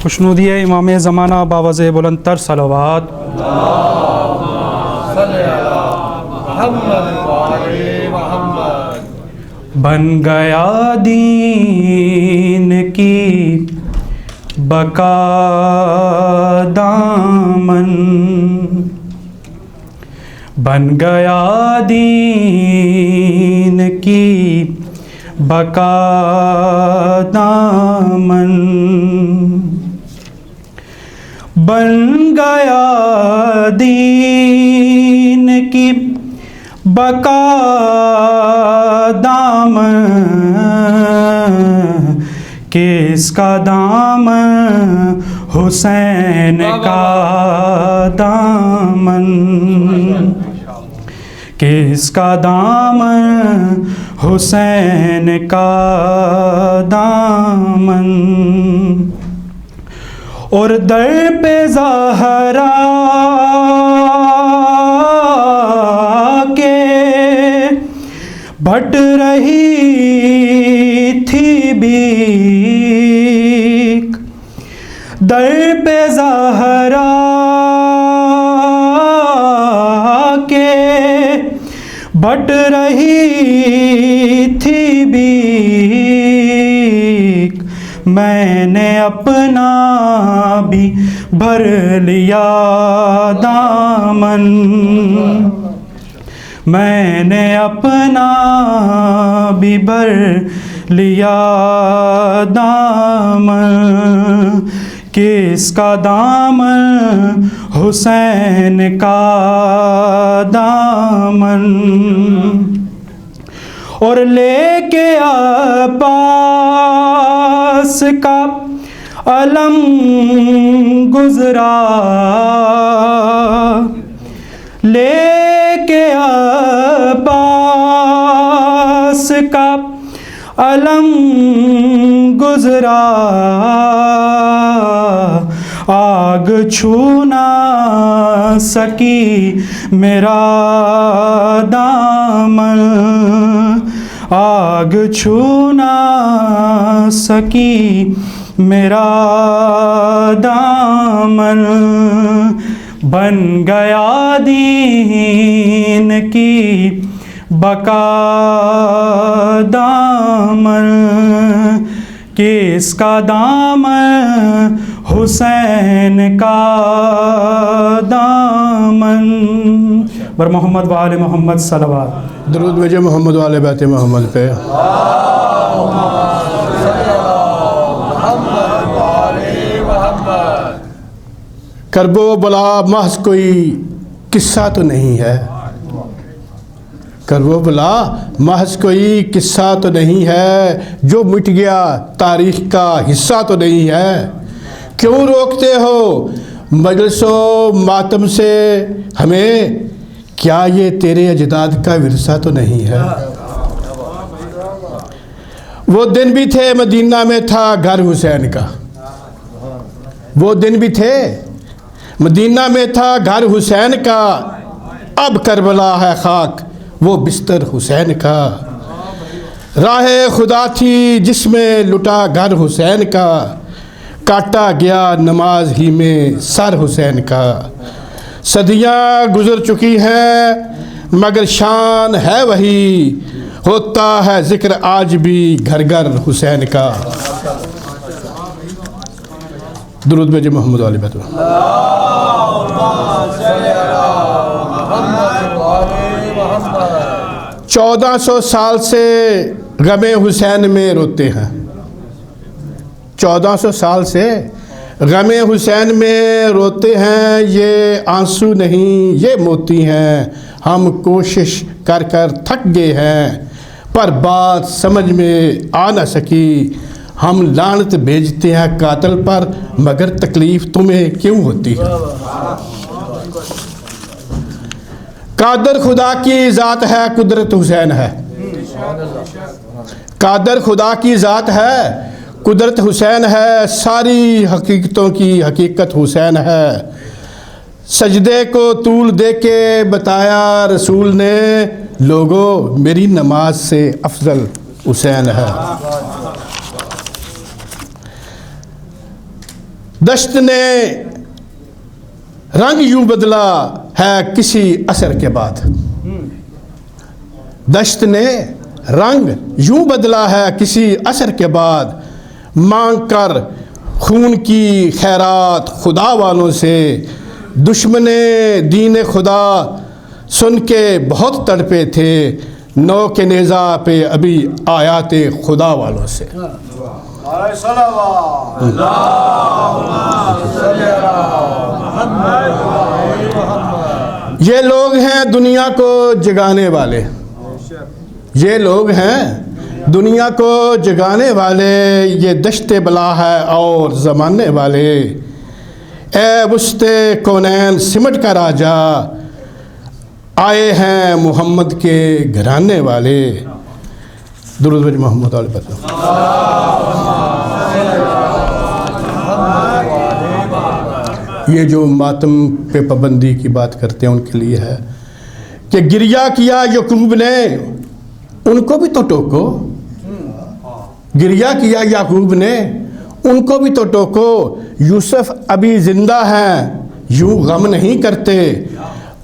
خوشنودی امام زمانہ باوز بلند تر صلوات۔ بن گیا دین کی بقا دامن، بن گیا دین کی بقا دامن، بن گیا دین کی بقا دامن، کس کا دامن حسین کا دامن، کس کا دامن حسین کا دامن، اور در پہ زہرا کے بھٹ رہی تھی بیک، در پہ زہرا کے بھٹ رہی تھی بیک، میں نے اپنا بھی بھر لیا دامن، میں نے اپنا بھی بھر لیا دامن، کس کا دامن حسین کا دامن، اور لے کے عباس کا علم گزرا، لے کے عباس کا علم گزرا، آگ چھو نہ سکی میرا دامن، آگ چھو نہ سکی میرا دامن، بن گیا دین کی بقا دامن، کس کا دامن حسین کا دامن۔ بر محمد و آل محمد صلوات۔ درود بھیجے محمد و آل بیت محمد پہ۔ کرب و بلا محض کوئی قصہ تو نہیں ہے، کرب و بلا محض کوئی قصہ تو نہیں ہے، جو مٹ گیا تاریخ کا حصہ تو نہیں ہے، کیوں روکتے ہو مجلس و ماتم سے ہمیں، کیا یہ تیرے اجداد کا ورثہ تو نہیں ہے؟ وہ دن بھی تھے مدینہ میں تھا گھر حسین کا، وہ دن بھی تھے مدینہ میں تھا گھر حسین کا، اب کربلا ہے خاک وہ بستر حسین کا، راہ خدا تھی جس میں لٹا گھر حسین کا، کاٹا گیا نماز ہی میں سر حسین کا، صدیاں گزر چکی ہیں مگر شان ہے وہی، ہوتا ہے ذکر آج بھی گھر گھر حسین کا۔ درود بھیجے محمد علی بیت۔ 1400 سال سے غم حسین میں روتے ہیں، 1400 سال سے غم حسین میں روتے ہیں، یہ آنسو نہیں یہ موتی ہیں، ہم کوشش کر کر تھک گئے ہیں، پر بات سمجھ میں آ نہ سکی، ہم لعنت بھیجتے ہیں قاتل پر مگر تکلیف تمہیں کیوں ہوتی ہے؟ قادر خدا کی ذات ہے قدرت حسین ہے، قادر خدا کی ذات ہے قدرت حسین ہے، ساری حقیقتوں کی حقیقت حسین ہے، سجدے کو طول دے کے بتایا رسول نے، لوگوں میری نماز سے افضل حسین ہے۔ دشت نے رنگ یوں بدلا ہے کسی عصر کے بعد، دشت نے رنگ یوں بدلا ہے کسی عصر کے بعد، مانگ کر خون کی خیرات خدا والوں سے، دشمن دین خدا سن کے بہت تڑپے تھے، نو کے نیزہ پہ ابھی آیات خدا والوں سے۔ یہ لوگ ہیں دنیا کو جگانے والے، یہ لوگ ہیں دنیا کو جگانے والے، یہ دشت بلا ہے اور زمانے والے، اے وسط کونین سمٹ کر آجا، آئے ہیں محمد کے گھرانے والے۔ درود بر محمد علیہ وسلم۔ یہ جو ماتم پہ پابندی کی بات کرتے ہیں ان کے لیے ہے کہ گریہ کیا یعقوب نے، ان کو بھی تو ٹوکو، گریہ کیا یعقوب نے ان کو بھی تو ٹوکو، یوسف ابھی زندہ ہیں یوں غم نہیں کرتے،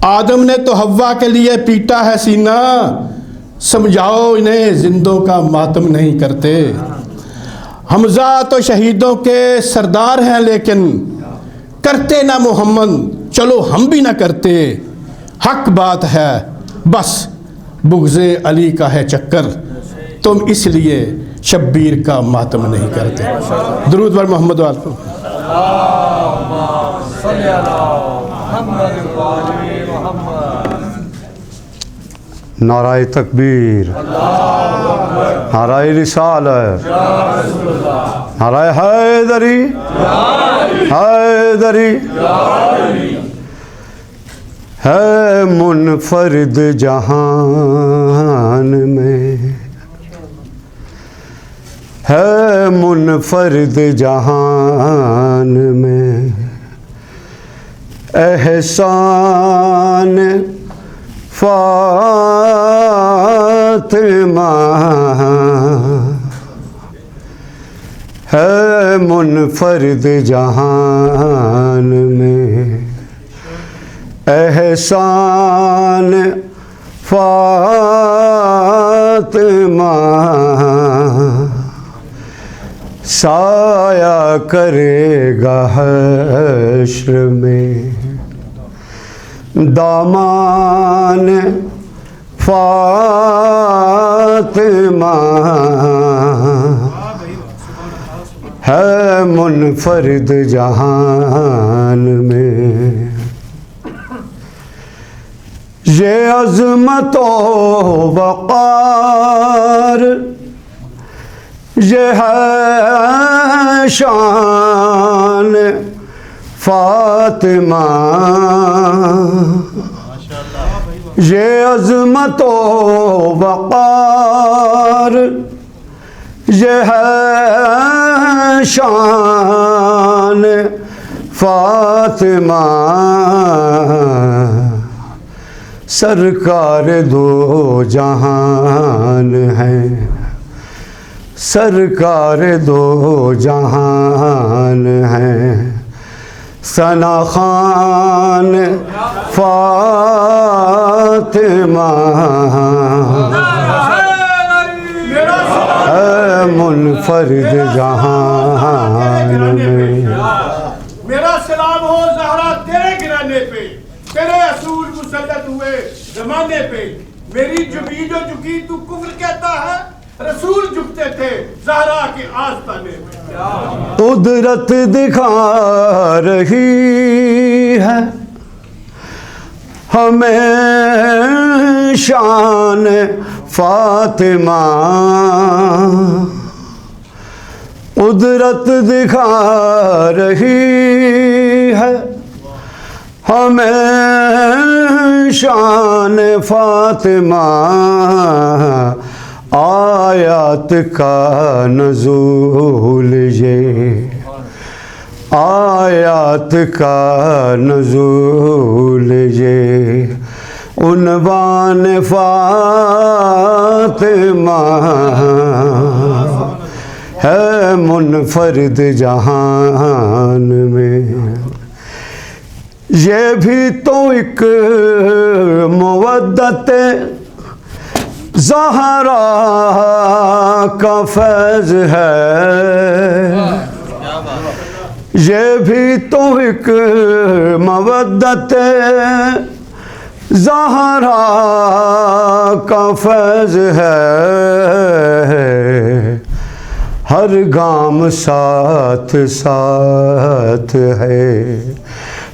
آدم نے تو حوا کے لیے پیٹا ہے سینہ، سمجھاؤ انہیں زندوں کا ماتم نہیں کرتے، حمزہ تو شہیدوں کے سردار ہیں لیکن کرتے نہ محمد، چلو ہم بھی نہ کرتے، حق بات ہے بس بغض علی کا ہے چکر، تم اس لیے شبیر کا ماتم نہیں کرتے۔ درود بر محمد و آل نعرہ تکبیر، نعرہ رسالت، نعرہ حیدری، حیدری، ہے منفرد جہان میں، ہے منفرد جہان میں، احسان فاطمہ ہے منفرد جہان میں، احسان فاطمہ سایہ کرے گا حشر میں، دامان فاطمہ ہے منفرد جہان میں، یہ عظمت و وقار یہ ہے شان فاطمہ، یہ عظمت و وقار یہ ہے شان فاطمہ، سرکار دو جہان ہے، سرکار دو جہان ہے، ثنا خان فاطمہ ہے منفرد جہان میں۔ میرا سلام ہو زہرا تیرے گرانے پہ، تیرے اصول مسلط ہوئے زمانے پہ، میری جبی جو جھکی تو کفر کہتا ہے، رسول جھکتے تھے زہرا کے آستانے میں۔ قدرت دکھا رہی ہے ہمیں شان فاطمہ، قدرت دکھا رہی ہے ہمیں شان فاطمہ، آیات کا نزول یہ، آیات کا نزول یہ، عنوان فاطمہ ہے منفرد جہان میں. یہ بھی تو ایک مودت زہرا کا فیض ہے. یہ بھی تو ایک مودت زہرا کا فیض ہے. ہر گام ساتھ ساتھ ہے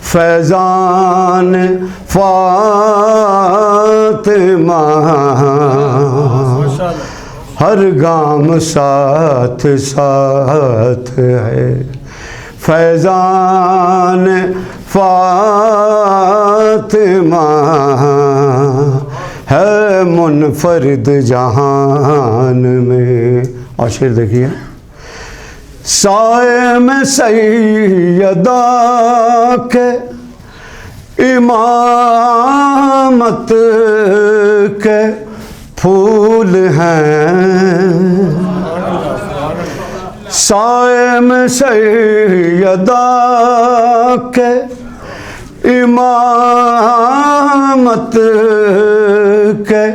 فیضان فاطمہ. ہر گام ساتھ ساتھ ہے فیضان فاطمہ. ہے منفرد جہان میں. اور شعر دیکھیے. سائے میں سیدہ کے امامت کے پھول ہیں. سائے میں سیدہ کے امامت کے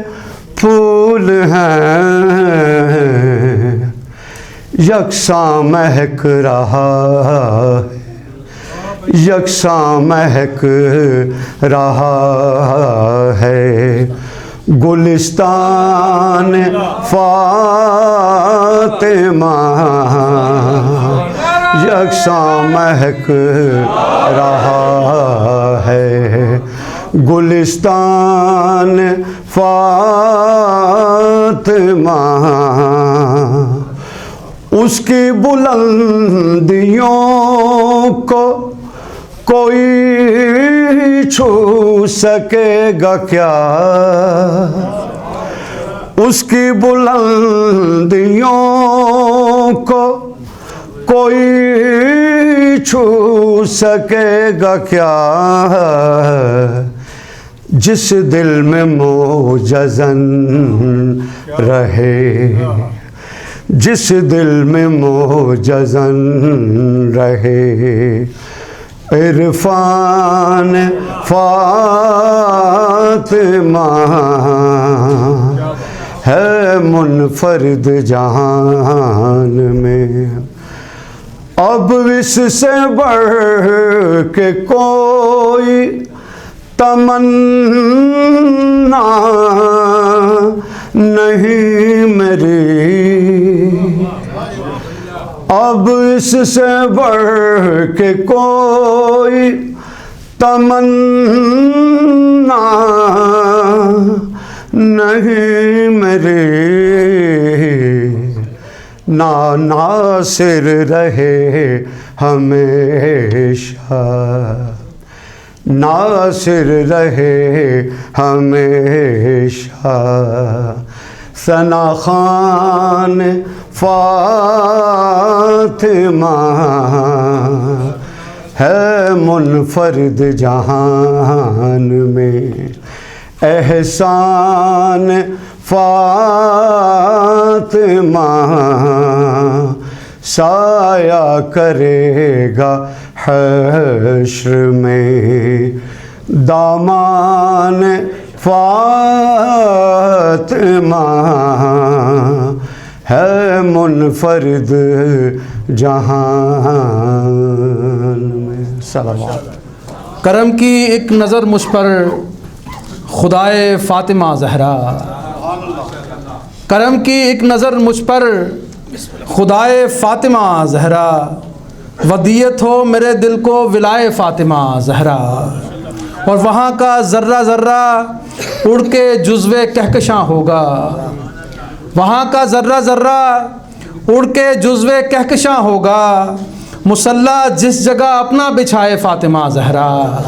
پھول ہیں. یکساں مہک رہا ہے یکساں مہک رہا ہے گلستان فاطمہ. یکساں مہک رہا ہے گلستان فاطمہ. اس کی بلندیوں کو کوئی چھو سکے گا کیا. اس کی بلندیوں کو کوئی چھو سکے گا کیا. جس دل میں موجزن رہے جس دل میں موجزن رہے عرفان فاطمہ. ہے منفرد جہان میں. اب اس سے بڑھ کے کوئی تمنا نہیں میری. اب اس سے بڑھ کے کوئی تمنا نہیں میری. ناصر رہے ہمیشہ ناصر رہے ہمیشہ ثنا خان فاطمہ. ہے منفرد جہان میں. احسان فاطمہ سایہ کرے گا حشر میں. دامان فاطمہ ہے منفرد جہان میں. سلام. کرم کی ایک نظر مجھ پر خدائے فاطمہ زہرا. کرم کی ایک نظر مجھ پر خدائے فاطمہ زہرا. ودیت ہو میرے دل کو ولائے فاطمہ زہرا. اور وہاں کا ذرہ ذرہ اڑ کے جزوِ کہکشاں ہوگا. وہاں کا ذرہ ذرہ اڑ کے جزوِ کہکشاں ہوگا. مصلی جس جگہ اپنا بچھائے فاطمہ زہرا.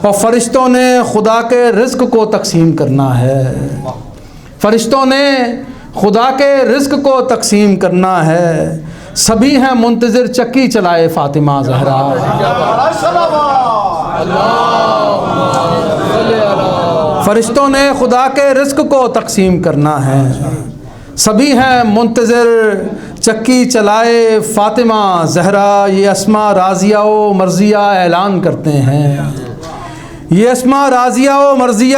اور فرشتوں نے خدا کے رزق کو تقسیم کرنا ہے. فرشتوں نے خدا کے رزق کو تقسیم کرنا ہے. سبھی ہیں منتظر چکی چلائے فاطمہ زہرا. فرشتوں نے خدا کے رزق کو تقسیم کرنا ہے. سبھی ہیں منتظر چکی چلائے فاطمہ زہرا، یہ اسما راضیہ و مرضیہ اعلان کرتے ہیں، یہ اسما راضیہ و مرضیہ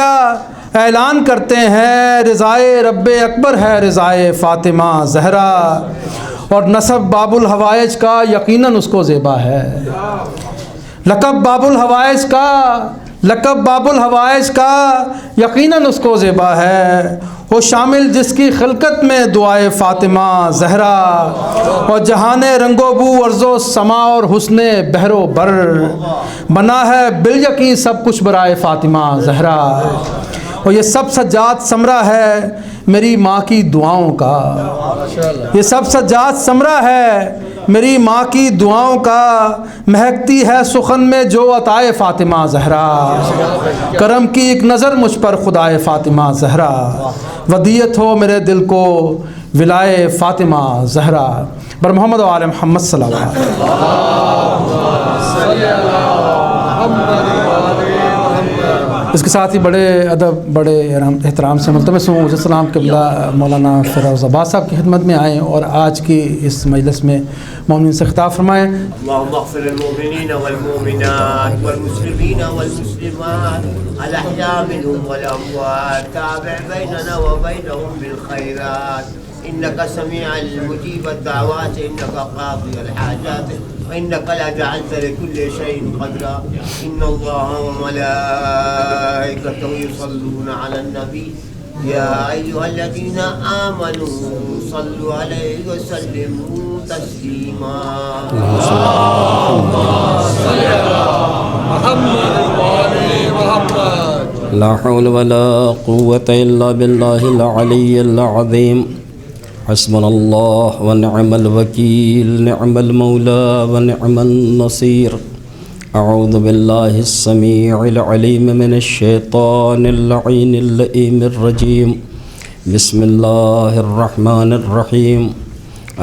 اعلان کرتے ہیں، رضائے رب اکبر ہے رضائے فاطمہ زہرا، اور نسب باب الحوائج کا یقیناً اس کو زیبا ہے، لقب باب الحوائج کا، لقب باب الحوائج کا یقیناً اس کو زیبا ہے، وہ شامل جس کی خلقت میں دعائے فاطمہ زہرا، اور جہان رنگ و بو ارض و سما اور حسن بحر و بر، بنا ہے بالیقین سب کچھ برائے فاطمہ زہرا، اور یہ سب سجاد ثمرہ ہے میری ماں کی دعاؤں کا، یہ سب سجاد ثمرہ ہے میری ماں کی دعاؤں کا، مہکتی ہے سخن میں جو عطائے فاطمہ زہرا، کرم کی ایک نظر مجھ پر خدائے فاطمہ زہرا، ودیت ہو میرے دل کو ولائے فاطمہ زہرا، بر محمد و آل محمد صلی اللہ علیہ وسلم۔ اس کے ساتھ ہی بڑے ادب بڑے احترام سے ملتمس ہوں حضرت السلام قبلہ مولانا فیروز عباس صاحب کی خدمت میں آئیں اور آج کی اس مجلس میں مومنین سے خطاب فرمائیں۔ اللهم اغفر للمؤمنين والمؤمنات والمسلمين والمسلمات الأحياء منهم والأموات، تابع بيننا وبينهم بالخيرات، إنك سميع المجيب الدعوات، إنك قاضي الحاجات، وإنك لا جعلت لكل شيء قدرا، إن الله وملائكته يصلون على النبي يا أيها الذين آمنوا صلوا عليه وسلموا تسليما، اللهم صل على محمد وآل محمد، لا حول ولا قوة إلا بالله العلي العظيم، حسبنا الله ونعم الوكيل، نعم المولى ونعم النصير، أعوذ بالله السميع العليم من الشيطان اللعين اللئيم الرجيم، بسم الله الرحمن الرحيم،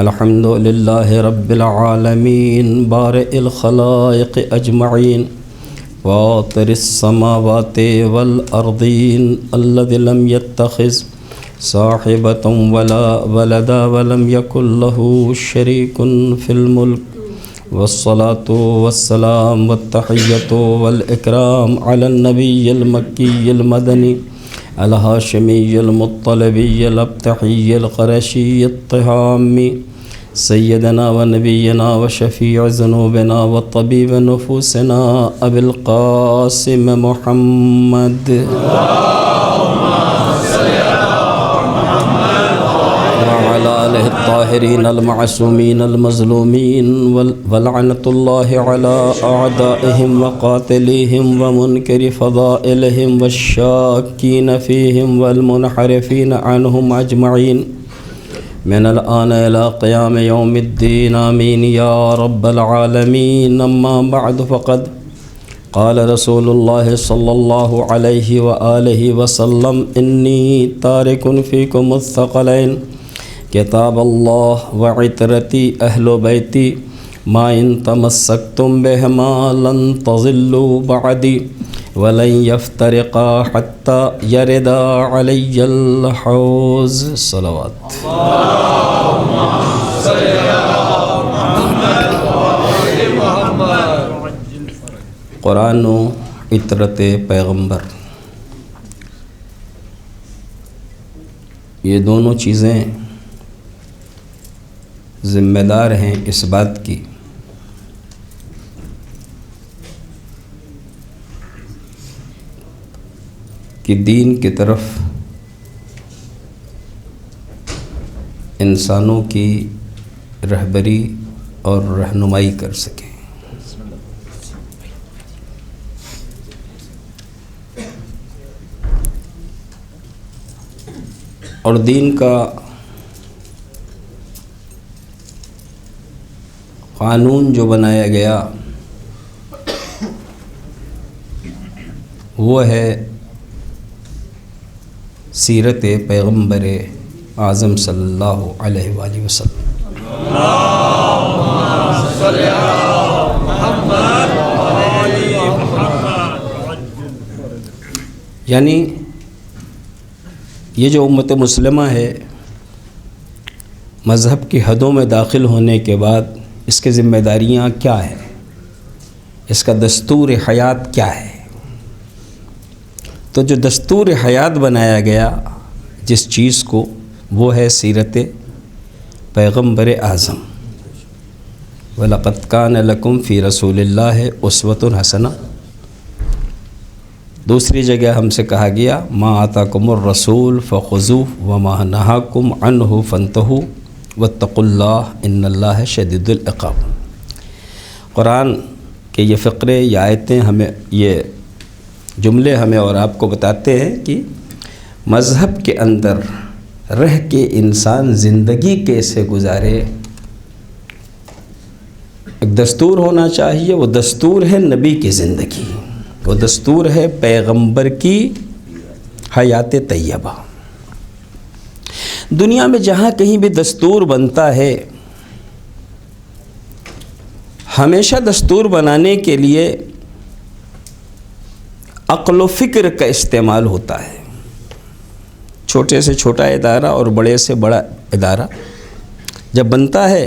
الحمد لله رب العالمين، بارئ الخلائق أجمعين، فاطر السماوات والأرضين، الذي لم يتخذ صاحبة ولا ولدا ولم يكن له شريك في الملك، والصلاة والسلام والتحية والإكرام على النبي المكي المدني الهاشمي المطلبي الأبتحي القرشي الطهامي، سيدنا ونبينا وشفيع ذنوبنا وطبيب نفوسنا أبي القاسم محمد، الطاهرين المعصومين المظلومين، ولعنة الله على أعدائهم وقاتليهم ومنكر فضائلهم والشاكين فيهم والمنحرفين عنهم أجمعين من الآن إلى قيام يوم الدين، آمين يا رب العالمين، أما بعد فقد قال رسول الله صلى الله عليه وآله وسلم، إني تارك فيكم الثقلين، کتاب اللہ وعطرتی اہل بیتی، ما ان تمسکتم بہما لن تضلوا بعدی ولن یفترقا حتی یردا علی الحوض، صلوات۔ اللہم صلی علی محمد وآل محمد۔ قرآن و عطرت پیغمبر، یہ دونوں چیزیں ذمہ دار ہیں اس بات کی کہ دین کی طرف انسانوں کی رہبری اور رہنمائی کر سکیں۔ اور دین کا قانون جو بنایا گیا وہ ہے سیرت پیغمبر اعظم صلی اللہ علیہ وآلہ وسلم۔ یعنی یہ جو امت مسلمہ ہے مذہب کی حدوں میں داخل ہونے کے بعد اس کی ذمہ داریاں کیا ہیں، اس کا دستور حیات کیا ہے؟ تو جو دستور حیات بنایا گیا جس چیز کو، وہ ہے سیرت پیغمبر اعظم۔ وَلَقَدْ كَانَ لَكُمْ فِي رَسُولِ اللَّهِ أُسْوَةٌ حَسَنَةٌ۔ دوسری جگہ ہم سے کہا گیا مَا آتَاكُمُ الرَّسُولُ فَخُذُوهُ وَمَا نَهَاكُمْ عَنْهُ فَانْتَهُوا وَاتَّقُوا اللَّهَ إِنَّ اللَّهَ شَدِيدُ الْعِقَابِ۔ قرآن کے یہ فقرے، یہ آیتیں ہمیں، یہ جملے ہمیں اور آپ کو بتاتے ہیں کہ مذہب کے اندر رہ کے انسان زندگی کیسے گزارے۔ ایک دستور ہونا چاہیے، وہ دستور ہے نبی کی زندگی، وہ دستور ہے پیغمبر کی حیات طیبہ۔ دنیا میں جہاں کہیں بھی دستور بنتا ہے، ہمیشہ دستور بنانے کے لیے عقل و فکر کا استعمال ہوتا ہے۔ چھوٹے سے چھوٹا ادارہ اور بڑے سے بڑا ادارہ جب بنتا ہے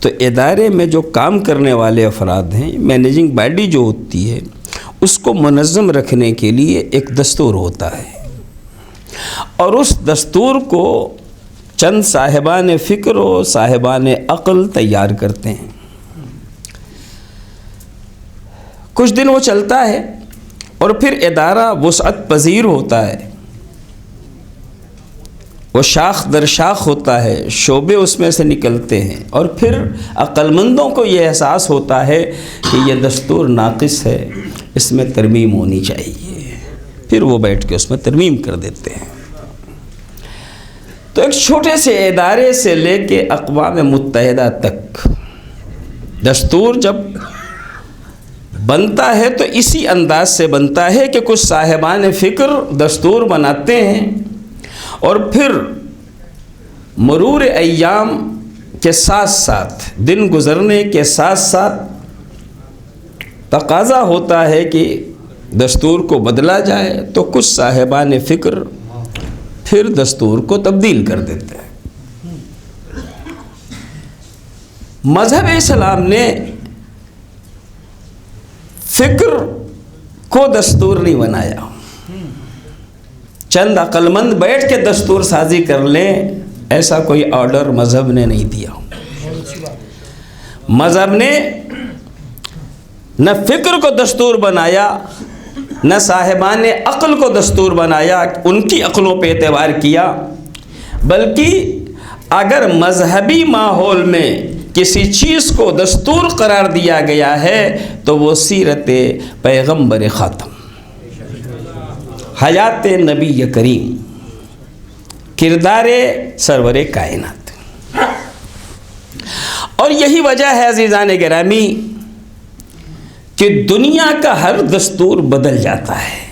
تو ادارے میں جو کام کرنے والے افراد ہیں، مینیجنگ باڈی جو ہوتی ہے، اس کو منظم رکھنے کے لیے ایک دستور ہوتا ہے، اور اس دستور کو چند صاحبان فکر و صاحبان عقل تیار کرتے ہیں۔ کچھ دن وہ چلتا ہے اور پھر ادارہ وسعت پذیر ہوتا ہے، وہ شاخ در شاخ ہوتا ہے، شعبے اس میں سے نکلتے ہیں، اور پھر عقل مندوں کو یہ احساس ہوتا ہے کہ یہ دستور ناقص ہے، اس میں ترمیم ہونی چاہیے، پھر وہ بیٹھ کے اس میں ترمیم کر دیتے ہیں۔ تو ایک چھوٹے سے ادارے سے لے کے اقوام متحدہ تک دستور جب بنتا ہے تو اسی انداز سے بنتا ہے کہ کچھ صاحبان فکر دستور بناتے ہیں، اور پھر مرور ایام کے ساتھ ساتھ، دن گزرنے کے ساتھ ساتھ تقاضا ہوتا ہے کہ دستور کو بدلا جائے، تو کچھ صاحبان فکر پھر دستور کو تبدیل کر دیتے ہیں۔ مذہب اسلام نے فکر کو دستور نہیں بنایا، چند عقل مند بیٹھ کے دستور سازی کر لیں، ایسا کوئی آرڈر مذہب نے نہیں دیا۔ مذہب نے نہ فکر کو دستور بنایا، نہ صاحبان عقل کو دستور بنایا، ان کی عقلوں پہ اعتبار کیا، بلکہ اگر مذہبی ماحول میں کسی چیز کو دستور قرار دیا گیا ہے تو وہ سیرت پیغمبر خاتم، حیات نبی کریم، کردار سرور کائنات۔ اور یہی وجہ ہے عزیزان گرامی کہ دنیا کا ہر دستور بدل جاتا ہے،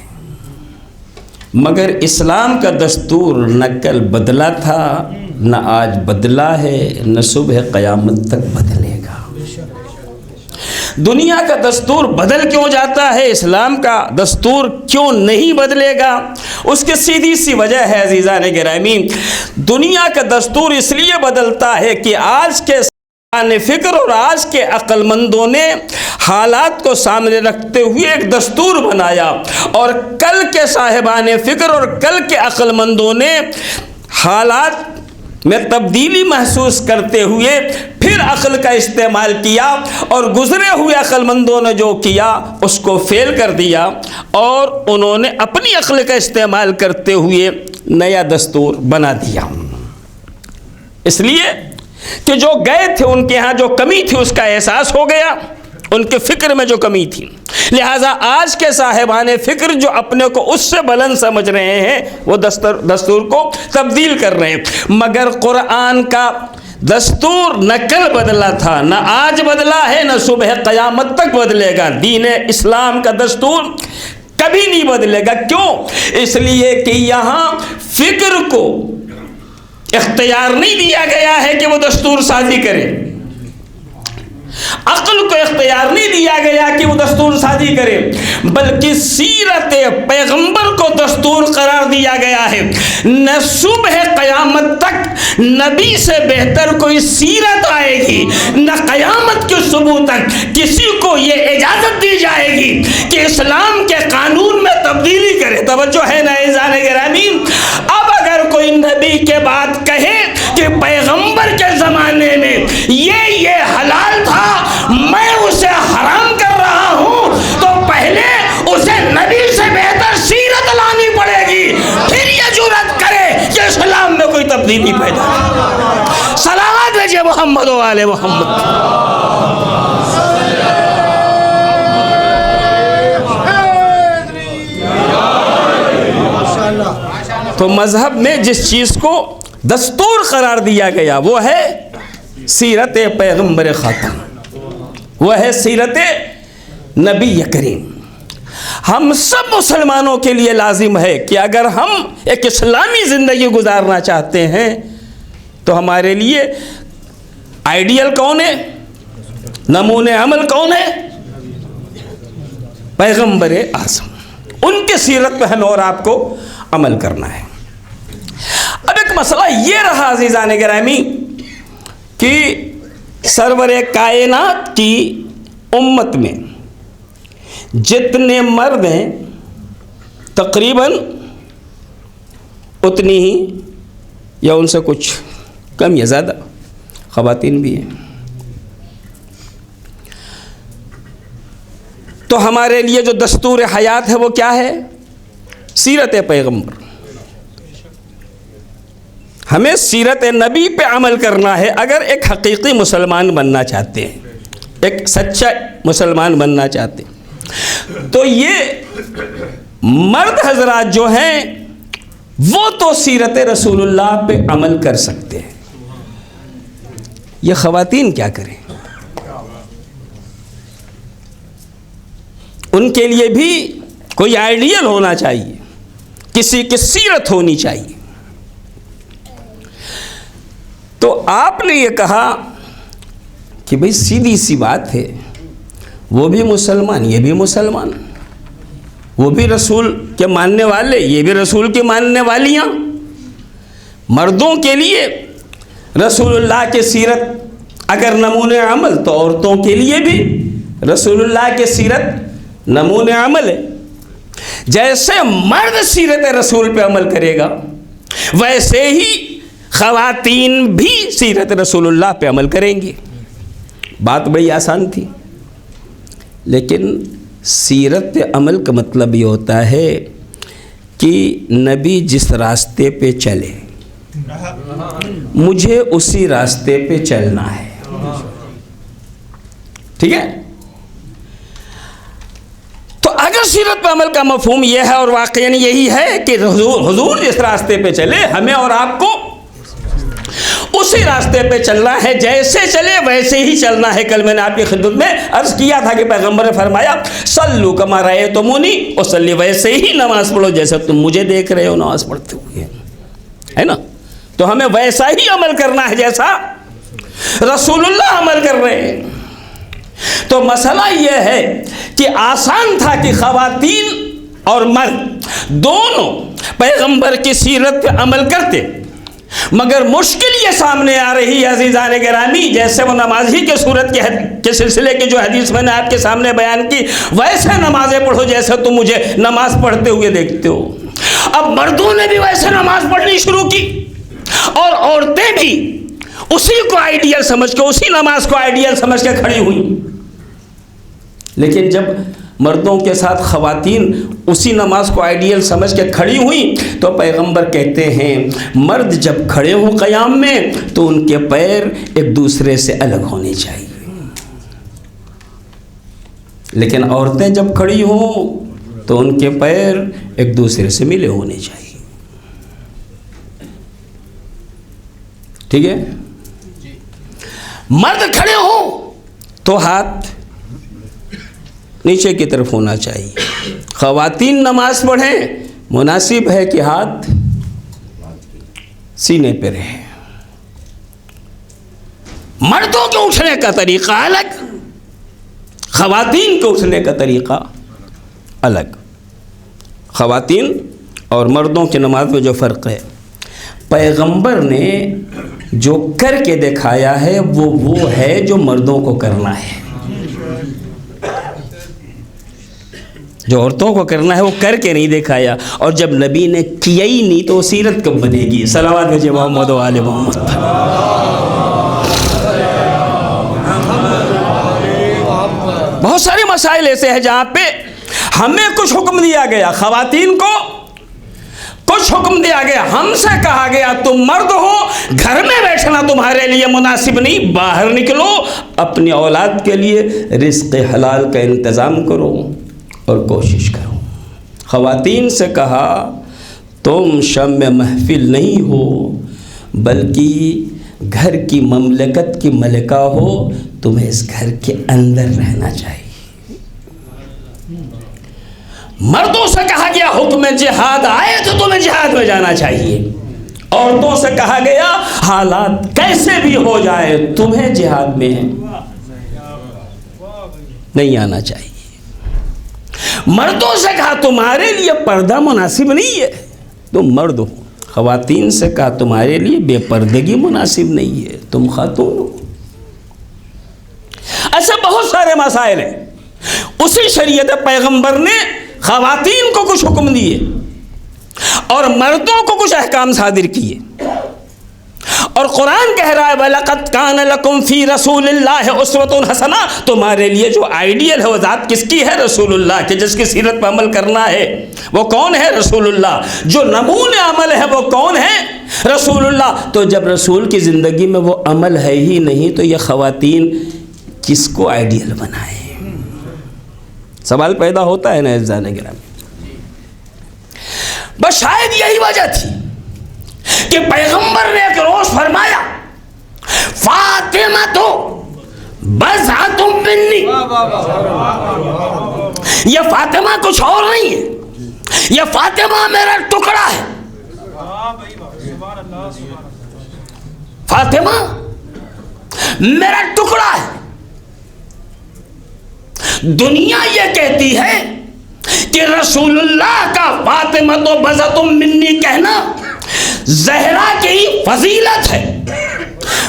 مگر اسلام کا دستور نہ کل بدلا تھا، نہ آج بدلا ہے، نہ صبح قیامت تک بدلے گا۔ دنیا کا دستور بدل کیوں جاتا ہے، اسلام کا دستور کیوں نہیں بدلے گا؟ اس کی سیدھی سی وجہ ہے عزیزان گرامی، دنیا کا دستور اس لیے بدلتا ہے کہ آج کے فکر اور آج کے عقل مندوں نے حالات کو سامنے رکھتے ہوئے ایک دستور بنایا، اور کل کے صاحبان فکر اور کل کے عقل مندوں نے حالات میں تبدیلی محسوس کرتے ہوئے پھر عقل کا استعمال کیا، اور گزرے ہوئے عقل مندوں نے جو کیا اس کو فیل کر دیا، اور انہوں نے اپنی عقل کا استعمال کرتے ہوئے نیا دستور بنا دیا۔ اس لیے کہ جو گئے تھے ان کے ہاں جو کمی تھی اس کا احساس ہو گیا، ان کے فکر میں جو کمی تھی، لہٰذا آج کے صاحبان فکر جو اپنے کو اس سے بلند سمجھ رہے ہیں وہ دستور کو تبدیل کر رہے ہیں، مگر قرآن کا دستور نہ کل بدلا تھا، نہ آج بدلا ہے، نہ صبح قیامت تک بدلے گا۔ دین اسلام کا دستور کبھی نہیں بدلے گا۔ کیوں؟ اس لیے کہ یہاں فکر کو اختیار نہیں دیا گیا ہے کہ وہ دستور سازی کرے، عقل کو اختیار نہیں دیا گیا کہ وہ دستور سازی کرے، بلکہ سیرت پیغمبر کو دستور قرار دیا گیا ہے۔ نہ صبح قیامت تک نبی سے بہتر کوئی سیرت آئے گی، نہ قیامت کے صبح تک کسی کو یہ اجازت دی جائے گی کہ اسلام کے قانون میں تبدیلی کرے۔ توجہ ہے نا عزیزان گرامی؟ اب اگر کوئی نبی کے بعد کہے کہ پیغمبر کے زمانے میں یہ حلال تھا، میں اسے حرام کر رہا ہوں، تو پہلے اسے نبی سے بہتر سیرت لانی پڑے گی، پھر یہ جرأت کرے کہ اسلام میں کوئی تبدیلی پیدا کرے۔ صلوات بھیجئے محمد و آل محمد۔ تو مذہب میں جس چیز کو دستور قرار دیا گیا وہ ہے سیرت پیغمبر خاتم، وہ ہے سیرت نبی کریم۔ ہم سب مسلمانوں کے لیے لازم ہے کہ اگر ہم ایک اسلامی زندگی گزارنا چاہتے ہیں تو ہمارے لیے آئیڈیل کون ہے، نمونے عمل کون ہے؟ پیغمبر اعظم، ان کے سیرت پہ ہمیں اور آپ کو عمل کرنا ہے۔ اب ایک مسئلہ یہ رہا عزیزان گرامی کہ سرور کائنات کی امت میں جتنے مرد ہیں تقریباً اتنی ہی یا ان سے کچھ کم یا زیادہ خواتین بھی ہیں۔ تو ہمارے لیے جو دستور حیات ہے وہ کیا ہے؟ سیرت پیغمبر۔ ہمیں سیرت نبی پہ عمل کرنا ہے اگر ایک حقیقی مسلمان بننا چاہتے ہیں، ایک سچا مسلمان بننا چاہتے ہیں۔ تو یہ مرد حضرات جو ہیں وہ تو سیرت رسول اللہ پہ عمل کر سکتے ہیں، یہ خواتین کیا کریں؟ ان کے لیے بھی کوئی آئیڈیل ہونا چاہیے، کسی کی سیرت ہونی چاہیے۔ تو آپ نے یہ کہا کہ بھئی سیدھی سی بات ہے، وہ بھی مسلمان یہ بھی مسلمان، وہ بھی رسول کے ماننے والے یہ بھی رسول کے ماننے والیاں۔ مردوں کے لیے رسول اللہ کی سیرت اگر نمونہ عمل تو عورتوں کے لیے بھی رسول اللہ کی سیرت نمونہ عمل ہے۔ جیسے مرد سیرت رسول پہ عمل کرے گا ویسے ہی خواتین بھی سیرت رسول اللہ پہ عمل کریں گی۔ بات بڑی آسان تھی، لیکن سیرت پہ عمل کا مطلب یہ ہوتا ہے کہ نبی جس راستے پہ چلے مجھے اسی راستے پہ چلنا ہے، ٹھیک ہے؟ تو اگر سیرت پہ عمل کا مفہوم یہ ہے اور واقعاً یہی ہے کہ حضور جس راستے پہ چلے ہمیں اور آپ کو اسی راستے پہ چلنا ہے، جیسے چلے ویسے ہی چلنا ہے۔ کل میں نے آپ کی خدمت میں عرض کیا تھا کہ پیغمبر نے فرمایا صلو کما رأیتمونی اصلی، ویسے ہی نماز پڑھو جیسے تم مجھے دیکھ رہے ہو نماز پڑھتے ہوئے، ہے نا؟ تو ہمیں ویسا ہی عمل کرنا ہے جیسا رسول اللہ عمل کر رہے ہیں۔ تو مسئلہ یہ ہے کہ آسان تھا کہ خواتین اور مرد دونوں پیغمبر کی سیرت پہ عمل کرتے، مگر مشکل یہ سامنے آ رہی ہے عزیزان گرامی، جیسے وہ نمازی کے صورت کے سلسلے کی جو حدیث میں نے آپ کے سامنے بیان کی، ویسے نمازیں پڑھو جیسے تم مجھے نماز پڑھتے ہوئے دیکھتے ہو۔ اب مردوں نے بھی ویسے نماز پڑھنی شروع کی اور عورتیں بھی اسی کو آئیڈیل سمجھ کے، اسی نماز کو آئیڈیل سمجھ کے کھڑی ہوئی۔ لیکن جب مردوں کے ساتھ خواتین اسی نماز کو آئیڈیل سمجھ کے کھڑی ہوئی تو پیغمبر کہتے ہیں مرد جب کھڑے ہوں قیام میں تو ان کے پیر ایک دوسرے سے الگ ہونے چاہیے، لیکن عورتیں جب کھڑی ہوں تو ان کے پیر ایک دوسرے سے ملے ہونے چاہیے، ٹھیک ہے؟ مرد کھڑے ہوں تو ہاتھ نیچے کی طرف ہونا چاہیے، خواتین نماز پڑھیں مناسب ہے کہ ہاتھ سینے پہ رہے۔ مردوں کے اٹھنے کا طریقہ الگ، خواتین کے اٹھنے کا طریقہ الگ. خواتین اور مردوں کی نماز میں جو فرق ہے، پیغمبر نے جو کر کے دکھایا ہے وہ ہے جو مردوں کو کرنا ہے. جو عورتوں کو کرنا ہے وہ کر کے نہیں دکھایا. اور جب نبی نے کیا ہی نہیں تو سیرت کب بنے گی؟ صلوات بھیجے محمد و آل محمد. بہت سارے مسائل ایسے ہیں جہاں پہ ہمیں کچھ حکم دیا گیا، خواتین کو کچھ حکم دیا گیا، ہم سے کہا گیا تم مرد ہو، گھر میں بیٹھنا تمہارے لیے مناسب نہیں، باہر نکلو، اپنی اولاد کے لیے رزق حلال کا انتظام کرو اور کوشش کرو. خواتین سے کہا تم شمع محفل نہیں ہو بلکہ گھر کی مملکت کی ملکہ ہو، تمہیں اس گھر کے اندر رہنا چاہیے. مردوں سے کہا گیا حکم جہاد آئے تو تمہیں جہاد میں جانا چاہیے. عورتوں سے کہا گیا حالات کیسے بھی ہو جائے تمہیں جہاد میں نہیں آنا چاہیے. مردوں سے کہا تمہارے لیے پردہ مناسب نہیں ہے، تم مرد ہو. خواتین سے کہا تمہارے لیے بے پردگی مناسب نہیں ہے، تم خاتون ہو. ایسے بہت سارے مسائل ہیں. اسی شریعت پیغمبر نے خواتین کو کچھ حکم دیے اور مردوں کو کچھ احکام صادر کیے. اور قرآن کہہ رہا ہے وَلَقَدْ كَانَ لَكُمْ فِي رَسُولِ اللَّهِ أُسْوَةٌ حَسَنَةٌ. تمہارے لیے جو آئیڈیل ہے وہ ذات کس کی ہے؟ رسول اللہ کی. جس کی سیرت پر عمل کرنا ہے وہ کون ہے؟ رسول اللہ. جو نمونہ عمل ہے وہ کون ہے؟ رسول اللہ. تو جب رسول کی زندگی میں وہ عمل ہے ہی نہیں تو یہ خواتین کس کو آئیڈیل بنائے؟ سوال پیدا ہوتا ہے نا عزیزان گرامی. بس شاید یہی وجہ تھی کہ پیغمبر نے ایک روز فرمایا فاطمہ تو بضعۃ منی. یہ فاطمہ کچھ اور نہیں ہے، یہ فاطمہ میرا ٹکڑا ہے. فاطمہ میرا ٹکڑا ہے. دنیا یہ کہتی ہے کہ رسول اللہ کا فاطمہ تو بضعۃ منی کہنا زہرا کی فضیلت ہے.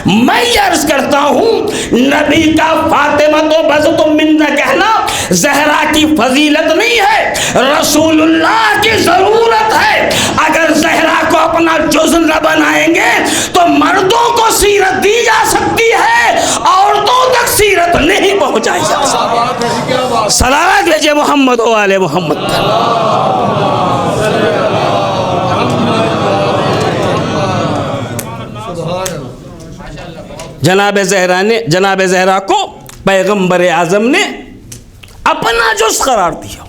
میں یہ عرض کرتا ہوں نبی کا فاطمہ تو بضعۃ منی کہنا زہرا کی فضیلت نہیں ہے، رسول اللہ کی ضرورت ہے. اگر زہرا کو اپنا جز نہ بنائیں گے تو مردوں کو سیرت دی جا سکتی ہے، عورتوں تک سیرت نہیں پہنچائی جا سکتی. صلوات بھیجے محمد و آل محمد. جناب زہرا کو پیغمبر اعظم نے اپنا جز قرار دیا.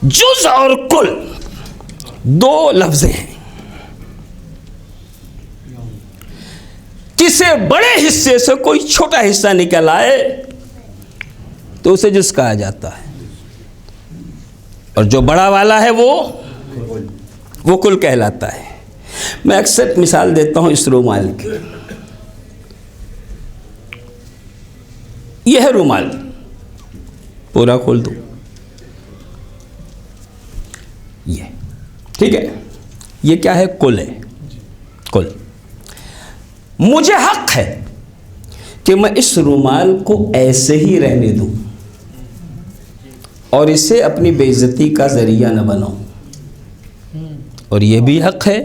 جز اور کل دو لفظ ہیں. کسی بڑے حصے سے کوئی چھوٹا حصہ نکل آئے تو اسے جز کہا جاتا ہے، اور جو بڑا والا ہے وہ کل کہلاتا ہے. میں اکثر مثال دیتا ہوں اس رومال کی. یہ ہے رومال، پورا کھول دو، یہ ٹھیک ہے. یہ کیا ہے؟ کل ہے. کل. مجھے حق ہے کہ میں اس رومال کو ایسے ہی رہنے دوں اور اسے اپنی بے عزتی کا ذریعہ نہ بناؤں. اور یہ بھی حق ہے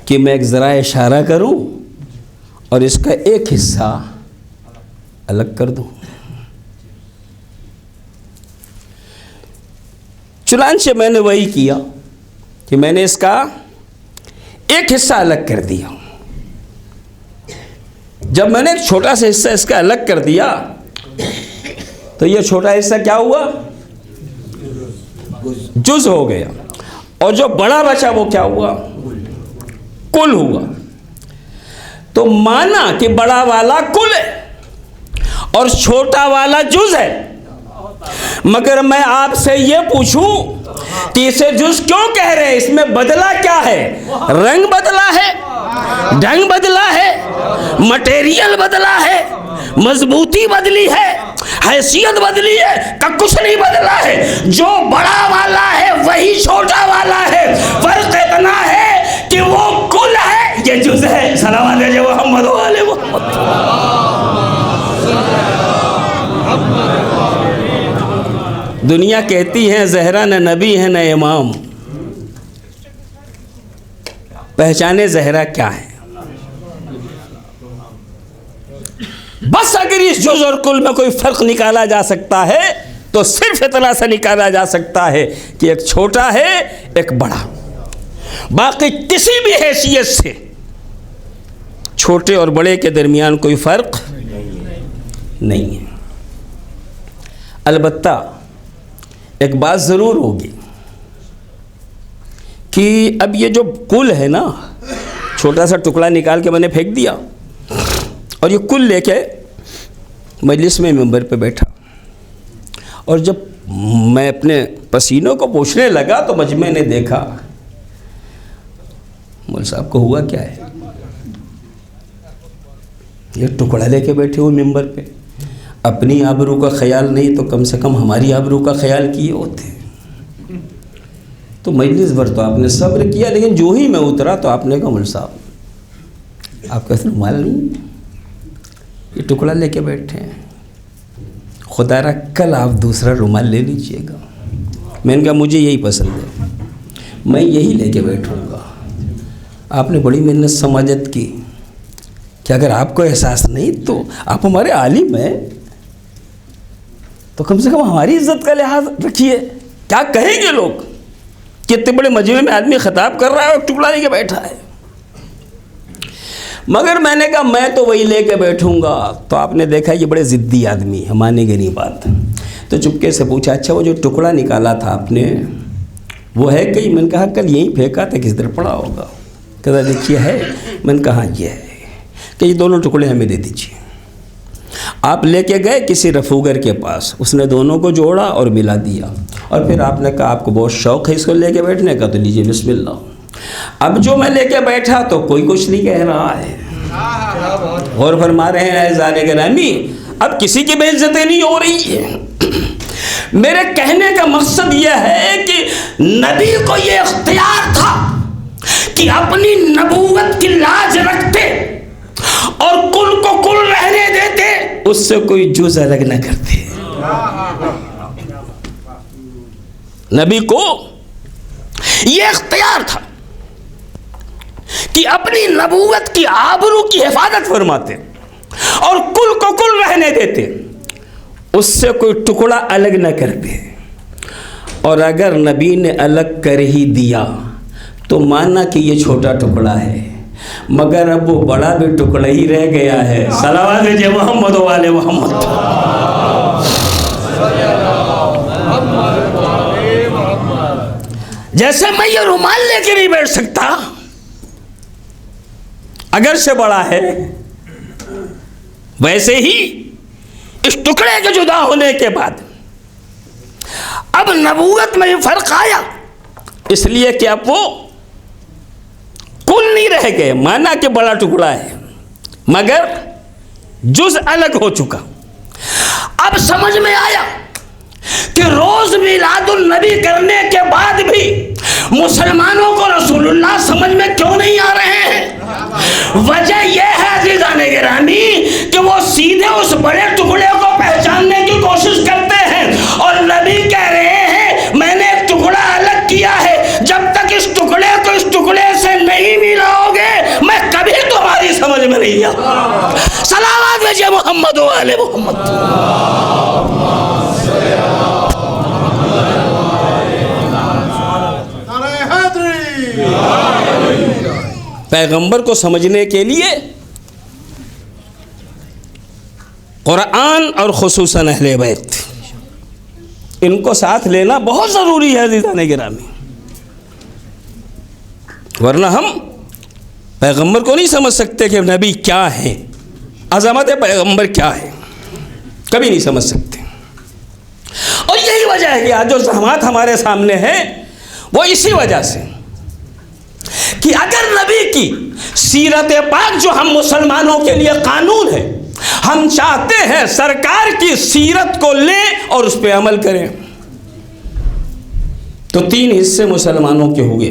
کہ میں ایک ذرا اشارہ کروں اور اس کا ایک حصہ الگ کر دوں. چنانچہ میں نے وہی کیا کہ میں نے اس کا ایک حصہ الگ کر دیا. جب میں نے ایک چھوٹا سا حصہ اس کا الگ کر دیا تو یہ چھوٹا حصہ کیا ہوا؟ جز ہو گیا. اور جو بڑا بچا وہ کیا ہوا؟ کل ہوا. تو مانا کہ بڑا والا کل ہے اور چھوٹا والا جز ہے. مگر میں آپ سے یہ پوچھوں کہ اسے جز کیوں کہہ رہے ہیں؟ اس میں بدلا کیا ہے؟ رنگ بدلا ہے، ڈھنگ بدلا ہے، مٹیریل بدلا ہے، مضبوطی بدلی ہے، حیثیت بدلی ہے کہ کچھ نہیں بدلا ہے. جو بڑا والا ہے وہی چھوٹا والا ہے، فرق اتنا ہے کہ وہ کل ہے، یہ جز ہے. صلوات علی محمد و آل محمد. دنیا کہتی ہے زہرا نہ نبی ہے نہ امام. پہچانے زہرا کیا ہے؟ بس اگر اس جز اور کل میں کوئی فرق نکالا جا سکتا ہے تو صرف اتنا سے نکالا جا سکتا ہے کہ ایک چھوٹا ہے ایک بڑا. باقی کسی بھی حیثیت سے چھوٹے اور بڑے کے درمیان کوئی فرق نہیں ہے. البتہ ایک بات ضرور ہوگی کہ اب یہ جو کل ہے نا، چھوٹا سا ٹکڑا نکال کے میں نے پھینک دیا اور یہ کل لے کے مجلس میں ممبر پہ بیٹھا، اور جب میں اپنے پسینوں کو پوچھنے لگا تو مجمع نے دیکھا مول صاحب کو ہوا کیا ہے، یہ ٹکڑا لے کے بیٹھے ہوئے ممبر پہ. اپنی آبرو کا خیال نہیں تو کم سے کم ہماری آبرو کا خیال کیے ہوتے. تو مجلس بھر تو آپ نے صبر کیا، لیکن جو ہی میں اترا تو آپ نے کہا مول صاحب آپ کا رومال نہیں، یہ ٹکڑا لے کے بیٹھے ہیں، خدا را کل آپ دوسرا رومال لے لیجئے گا. میں نے کہا مجھے یہی پسند ہے، میں یہی لے کے بیٹھوں گا. آپ نے بڑی محنت سماجت کی کہ اگر آپ کو احساس نہیں تو آپ ہمارے عالم ہیں تو کم سے کم ہماری عزت کا لحاظ رکھیے. کیا کہیں گے لوگ کہ اتنے بڑے مجمع میں آدمی خطاب کر رہا ہے اور ٹکڑا لے کے بیٹھا ہے. مگر میں نے کہا میں تو وہی لے کے بیٹھوں گا. تو آپ نے دیکھا یہ بڑے ضدی آدمی ہے، مانے گے نہیں بات. تو چپکے سے پوچھا اچھا وہ جو ٹکڑا نکالا تھا آپ نے وہ ہے کہیں؟ میں نے کہا کل یہیں پھینکا تھا، کس طرح پڑا ہوگا. کہتا دیکھیے ہے. میں نے کہا یہ ہے کہ یہ دونوں ٹکڑے ہمیں دے دیجیے. آپ لے کے گئے کسی رفوگر کے پاس، اس نے دونوں کو جوڑا اور ملا دیا، اور پھر آپ نے کہا آپ کو بہت شوق ہے اس کو لے کے بیٹھنے کا تو لیجیے بسم اللہ. اب جو میں لے کے بیٹھا تو کوئی کچھ نہیں کہہ رہا ہے. غور فرما رہے ہیں اعزان گرامی، اب کسی کی بے عزتی نہیں ہو رہی ہے. میرے کہنے کا مقصد یہ ہے کہ نبی کو یہ اختیار تھا کہ اپنی نبوت کی لاج رکھتے اور کل کو کل رہنے دیتے، اس سے کوئی جز الگ نہ کرتے. نبی کو یہ اختیار تھا کہ اپنی نبوت کی آبرو کی حفاظت فرماتے اور کل کو کل رہنے دیتے، اس سے کوئی ٹکڑا الگ نہ کرتے. اور اگر نبی نے الگ کر ہی دیا تو مانا کہ یہ چھوٹا ٹکڑا ہے، مگر اب وہ بڑا بھی ٹکڑا ہی رہ گیا ہے. صلوات علی محمد و آل محمد. جیسے میں یہ رومال لے کے نہیں بیٹھ سکتا اگر سے بڑا ہے، ویسے ہی اس ٹکڑے کے جدا ہونے کے بعد اب نبوت میں یہ فرق آیا، اس لیے کہ اب وہ کل نہیں رہ گئے، مانا کہ بڑا ٹکڑا ہے مگر جز الگ ہو چکا. اب سمجھ میں آیا کہ روز میلاد النبی کرنے کے بعد بھی مسلمانوں کو رسول اللہ سمجھ میں کیوں نہیں آ رہے ہیں. وجہ یہ ہے عزیزان گرامی کہ وہ سیدھے اس بڑے ٹکڑے کو پہچاننے کی کوشش کرتے ہیں، اور نبی کہہ رہے ہیں میں نے ایک ٹکڑا الگ کیا ہے، جب تک اس ٹکڑے کو اس ٹکڑے سے نہیں ملاؤ گے میں کبھی تمہاری سمجھ میں نہیں آؤں. صلوات بھیجئے محمد و آل محمد. پیغمبر کو سمجھنے کے لیے قرآن اور خصوصاً اہل بیت ان کو ساتھ لینا بہت ضروری ہے عزیزان گرامی، ورنہ ہم پیغمبر کو نہیں سمجھ سکتے کہ نبی کیا ہے، عظمت پیغمبر کیا ہے، کبھی نہیں سمجھ سکتے. اور یہی وجہ ہے کہ آج جو زحمات ہمارے سامنے ہیں وہ اسی وجہ سے کہ اگر نبی کی سیرت پاک جو ہم مسلمانوں کے لیے قانون ہے، ہم چاہتے ہیں سرکار کی سیرت کو لیں اور اس پہ عمل کریں. تو 3 حصے مسلمانوں کے ہوئے.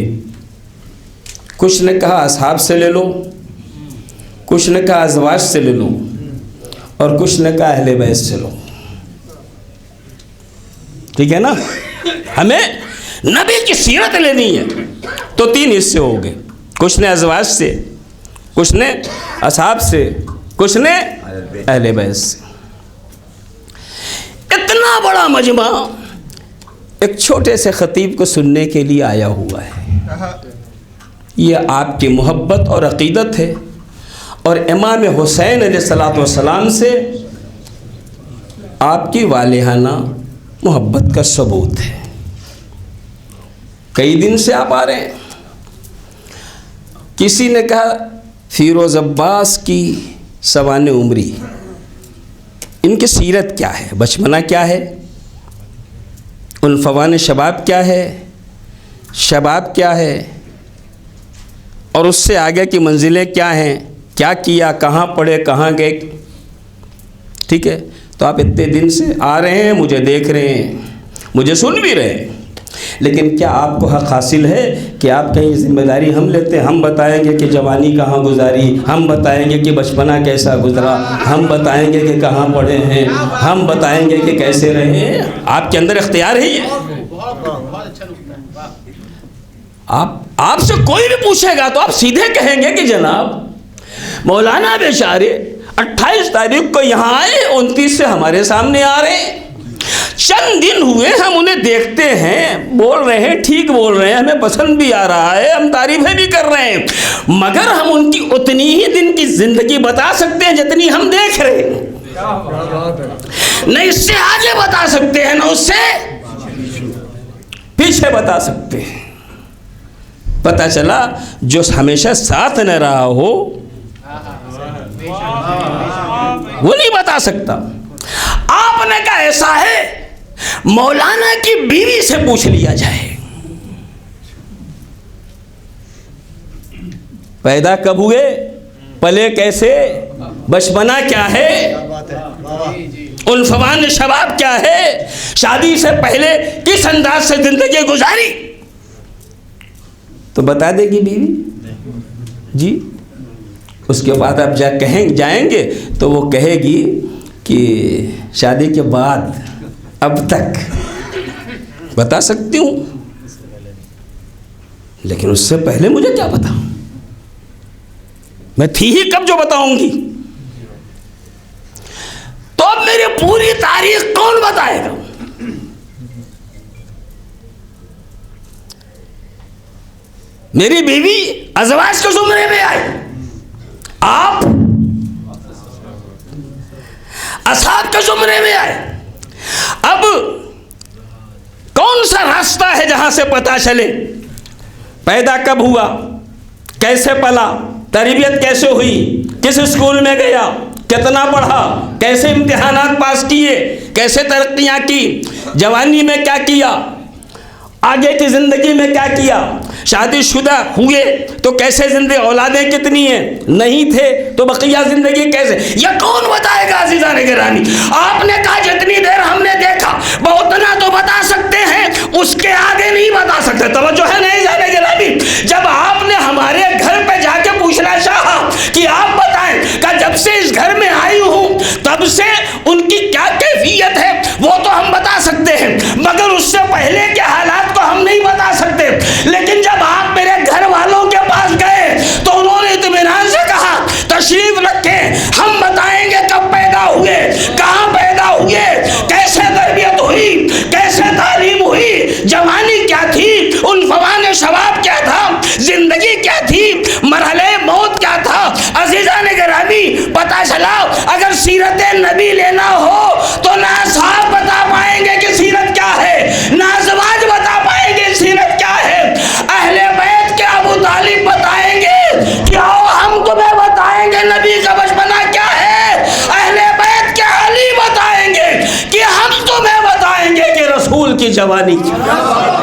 کچھ نے کہا اصحاب سے لے لو، کچھ نے کہا ازواج سے لے لو، اور کچھ نے کہا اہل بیت سے لو. ٹھیک ہے نا؟ ہمیں نبی کی سیرت لینی ہے. تو 3 حصے ہو گئے. کچھ نے ازواج سے، کچھ نے اصحاب سے، کچھ نے اہل بیت سے. اتنا بڑا مجمع ایک چھوٹے سے خطیب کو سننے کے لیے آیا ہوا ہے. یہ آپ کی محبت اور عقیدت ہے، اور امام حسین علیہ الصلوۃ والسلام سے آپ کی والہانہ محبت کا ثبوت ہے. کئی دن سے آپ آ رہے ہیں. کسی نے کہا فیروز عباس کی سوانح عمری، ان کی سیرت کیا ہے، بچپنا کیا ہے، عنفوان شباب کیا ہے، شباب کیا ہے، اور اس سے آگے کی منزلیں کیا ہیں، کیا کیا، کہاں پڑھے، کہاں گئے. ٹھیک ہے؟ تو آپ اتنے دن سے آ رہے ہیں، مجھے دیکھ رہے ہیں، مجھے سن بھی رہے ہیں، لیکن کیا آپ کو حق حاصل ہے کہ آپ کہیں ذمہ داری ہم لیتے ہیں؟ ہم بتائیں گے کہ جوانی کہاں گزاری، ہم بتائیں گے کہ بچپنا کیسا گزرا، ہم بتائیں گے کہ کہاں پڑھے ہیں، ہم بتائیں گے کہ کیسے رہے ہیں. آپ کے اندر اختیار ہے یہ. آپ سے کوئی بھی پوچھے گا تو آپ سیدھے کہیں گے کہ جناب مولانا بیچارے 28 تاریخ کو یہاں آئے، 29 سے ہمارے سامنے آ رہے ہیں. چند دن ہوئے ہم انہیں دیکھتے ہیں، بول رہے ہیں، ٹھیک بول رہے ہیں، ہمیں پسند بھی آ رہا ہے، ہم تعریفیں بھی کر رہے ہیں، مگر ہم ان کی اتنی ہی دن کی زندگی بتا سکتے ہیں جتنی ہم دیکھ رہے ہیں. نہ اس سے آگے بتا سکتے ہیں، نہ اس سے پیچھے بتا سکتے ہیں. پتہ چلا جو ہمیشہ ساتھ نہ رہا ہو وہ نہیں بتا سکتا. آپ نے کہا ایسا ہے مولانا کی بیوی سے پوچھ لیا جائے پیدا کب ہوئے، پلے کیسے، بچپنا کیا ہے، عنفوان شباب کیا ہے، شادی سے پہلے کس انداز سے زندگی گزاری، تو بتا دے گی بیوی جی. اس کے بعد آپ جائیں گے تو وہ کہے گی کہ شادی کے بعد اب تک بتا سکتی ہوں، لیکن اس سے پہلے مجھے کیا پتا، میں تھی ہی کب جو بتاؤں گی. تو اب میری پوری تاریخ کون بتائے گا؟ میری بیوی ازواج کے زمرے میں آئی، آپ اصحاب کے زمرے میں آئے. اب کون سا راستہ ہے جہاں سے پتہ چلے پیدا کب ہوا، کیسے پلا، تربیت کیسے ہوئی، کس اسکول میں گیا، کتنا پڑھا، کیسے امتحانات پاس کیے، کیسے ترقیاں کی، جوانی میں کیا کیا، آگے کی زندگی میں کیا کیا، شادی شدہ ہوئے تو کیسے زندگی، اولادیں کتنی ہیں، نہیں تھے تو بقیہ زندگی کیسے، یہ کون بتائے گا عزیزان گرامی؟ آپ نے کہا جتنی دیر ہم نے دیکھا وہ اتنا تو بتا سکتے ہیں، اس کے آگے نہیں بتا سکتے. توجہ ہے نہیں عزیزان گرامی؟ جب آپ نے ہمارے گھر پہ جا کے پوچھنا چاہا کہ آپ بتائیں کہ جب سے اس گھر میں آئی ہوں تب سے ان کی کیا کیفیت ہے، وہ تو ہم بتا سکتے ہیں، مگر اس سے پہلے کے حالات کو ہم نہیں بتا سکتے. لیکن جب آپ میرے گھر والوں کے پاس گئے تو انہوں نے اطمینان سے کہا تشریف رکھیں، ہم بتائیں گے کب پیدا ہوئے، کہاں پیدا ہوئے، کیسے تربیت ہوئی، کیسے تعلیم ہوئی، جوانی کیا تھی، عنفوان شباب کیا تھا، زندگی کیا تھی، مرحلے موت کیا تھا. عزیزان گرامی پتہ چلا اگر سیرت نبی لینا ہو تو نہ اصحاب بتا پائیں گے کہ سیرت کیا ہے، نہ ازواج بتا پائیں گے سیرت کیا ہے، اہل بیت کے ابو طالب بتائیں گے کہ آؤ ہم تمہیں بتائیں گے نبی کا بچپنا کیا ہے، اہل بیت کے علی بتائیں گے کہ ہم تمہیں بتائیں گے کہ رسول کی جوانی کیا ہے.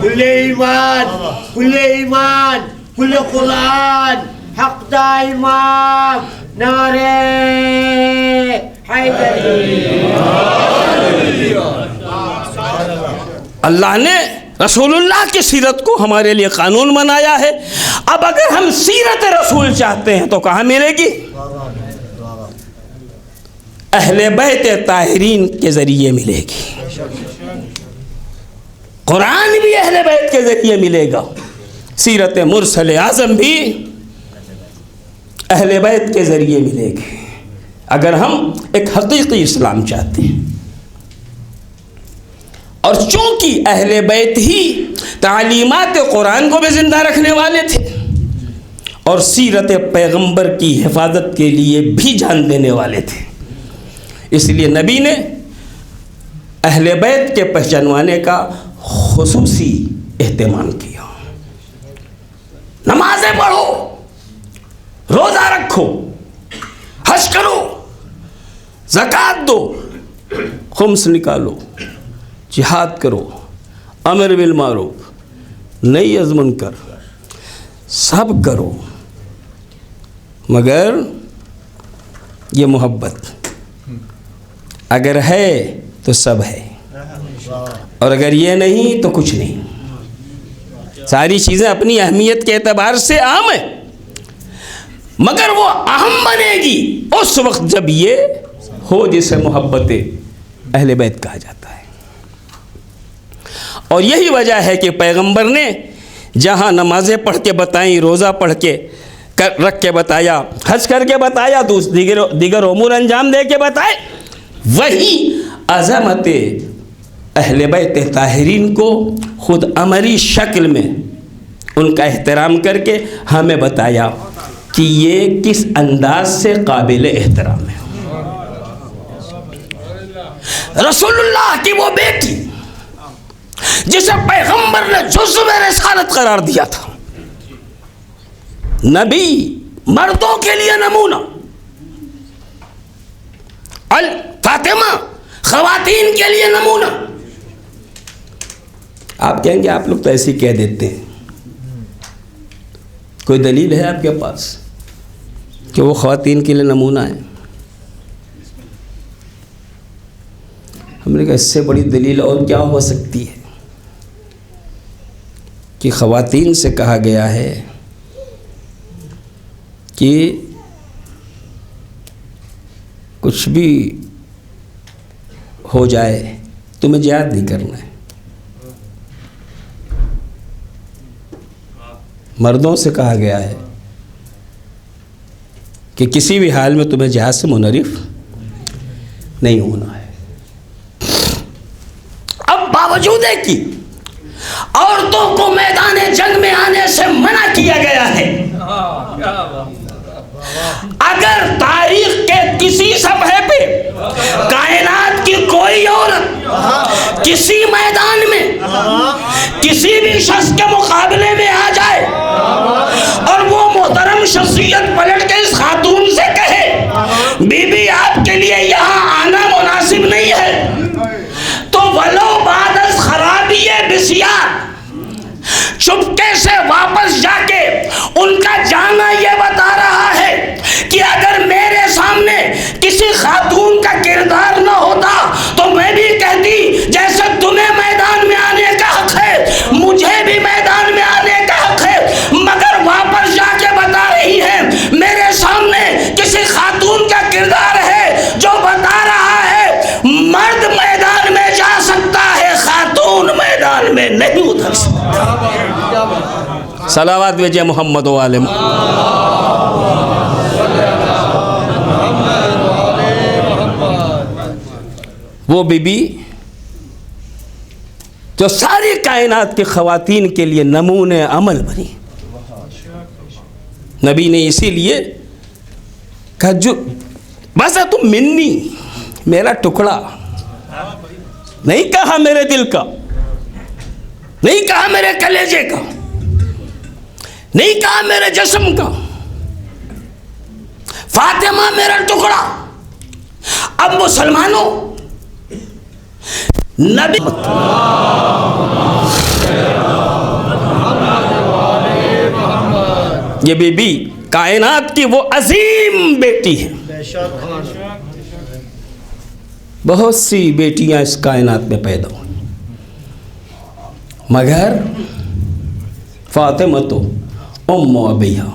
کل ایمان کل قرآن حق دا امام نعرہ حیدری. اللہ نے رسول اللہ کی سیرت کو ہمارے لیے قانون بنایا ہے. اب اگر ہم سیرت رسول چاہتے ہیں تو کہاں ملے گی؟ اہل بیت طاہرین کے ذریعے ملے گی. قرآن بھی اہل بیت کے ذریعے ملے گا, سیرت مرسل اعظم بھی اہل بیت کے ذریعے ملے گی, اگر ہم ایک حقیقی اسلام چاہتے ہیں. اور چونکہ اہل بیت ہی تعلیمات قرآن کو بھی زندہ رکھنے والے تھے اور سیرت پیغمبر کی حفاظت کے لیے بھی جان دینے والے تھے, اس لیے نبی نے اہل بیت کے پہچانوانے کا خصوصی اہتمام کیا. نمازیں پڑھو, روزہ رکھو, حج کرو, زکوٰۃ دو, خمس نکالو, جہاد کرو, امر بالمعروف نہی از منکر, سب کرو, مگر یہ محبت اگر ہے تو سب ہے, اور اگر یہ نہیں تو کچھ نہیں. ساری چیزیں اپنی اہمیت کے اعتبار سے عام ہیں, مگر وہ اہم بنے گی اس وقت جب یہ ہو جسے محبت اہل بیت کہا جاتا ہے. اور یہی وجہ ہے کہ پیغمبر نے جہاں نمازیں پڑھ کے بتائیں, روزہ پڑھ کے رکھ کے بتایا, حج کر کے بتایا, دیگر امور انجام دے کے بتائے, وہی عظمت اہل بیت طاہرین کو خود عملی شکل میں ان کا احترام کر کے ہمیں بتایا کہ یہ کس انداز سے قابل احترام ہے. رسول اللہ کی وہ بیٹی جسے پیغمبر نے جزو رسالت قرار دیا تھا, نبی مردوں کے لیے نمونہ, فاطمہ خواتین کے لیے نمونہ. آپ کہیں گے آپ لوگ تو ایسے کہہ دیتے ہیں, کوئی دلیل ہے آپ کے پاس کہ وہ خواتین کے لیے نمونہ ہے؟ ہم نے کہا اس سے بڑی دلیل اور کیا ہو سکتی ہے کہ خواتین سے کہا گیا ہے کہ کچھ بھی ہو جائے تمہیں جہاد نہیں کرنا ہے. مردوں سے کہا گیا ہے کہ کسی بھی حال میں تمہیں جہاد سے منحرف نہیں ہونا ہے. اب باوجود ہے کہ عورتوں کو میدان جنگ میں آنے سے منع کیا گیا ہے, اگر تاریخ کے کسی صفحے پہ کائنات کی کوئی عورت کسی میدان میں کسی بھی شخص کے مقابلے میں آ جائے اور وہ محترم شخصیت پلٹ کے اس خاتون سے کہے بی بی آپ کے لیے یہاں آنا مناسب نہیں ہے, تو ولو بعد از خرابی بسیار چپکے سے واپس جا کے ان کا جانا یہ بتا رہا ہے کہ اگر میرے سامنے کسی خاتون کا کردار نہ ہوتا تو میں بھی کہتی جیسے تمہیں میدان میں آنے کا حق ہے مجھے بھی میدان میں آنے کا حق ہے, مگر واپس جا کے بتا رہی ہے میرے سامنے کسی خاتون کا کردار ہے جو بتا رہا ہے مرد میدان میں جا سکتا ہے, خاتون میدان میں نہیں اتر سکتا. صلوات بھیجئے محمد و آل وہ بی بی جو ساری کائنات کی خواتین کے لیے نمونہ عمل بنی. نبی نے اسی لیے کہا جو بس تم منی میرا ٹکڑا, نہیں کہا میرے دل کا, نہیں کہا میرے کلیجے کا, نہیں کہا میرے جسم کا, فاطمہ میرا ٹکڑا. اب مسلمانوں نبی یہ بی بی کائنات کی وہ عظیم بیٹی ہے. بہت سی بیٹیاں اس کائنات میں پیدا ہوئی مگر فاطمہ تو ام ابیہا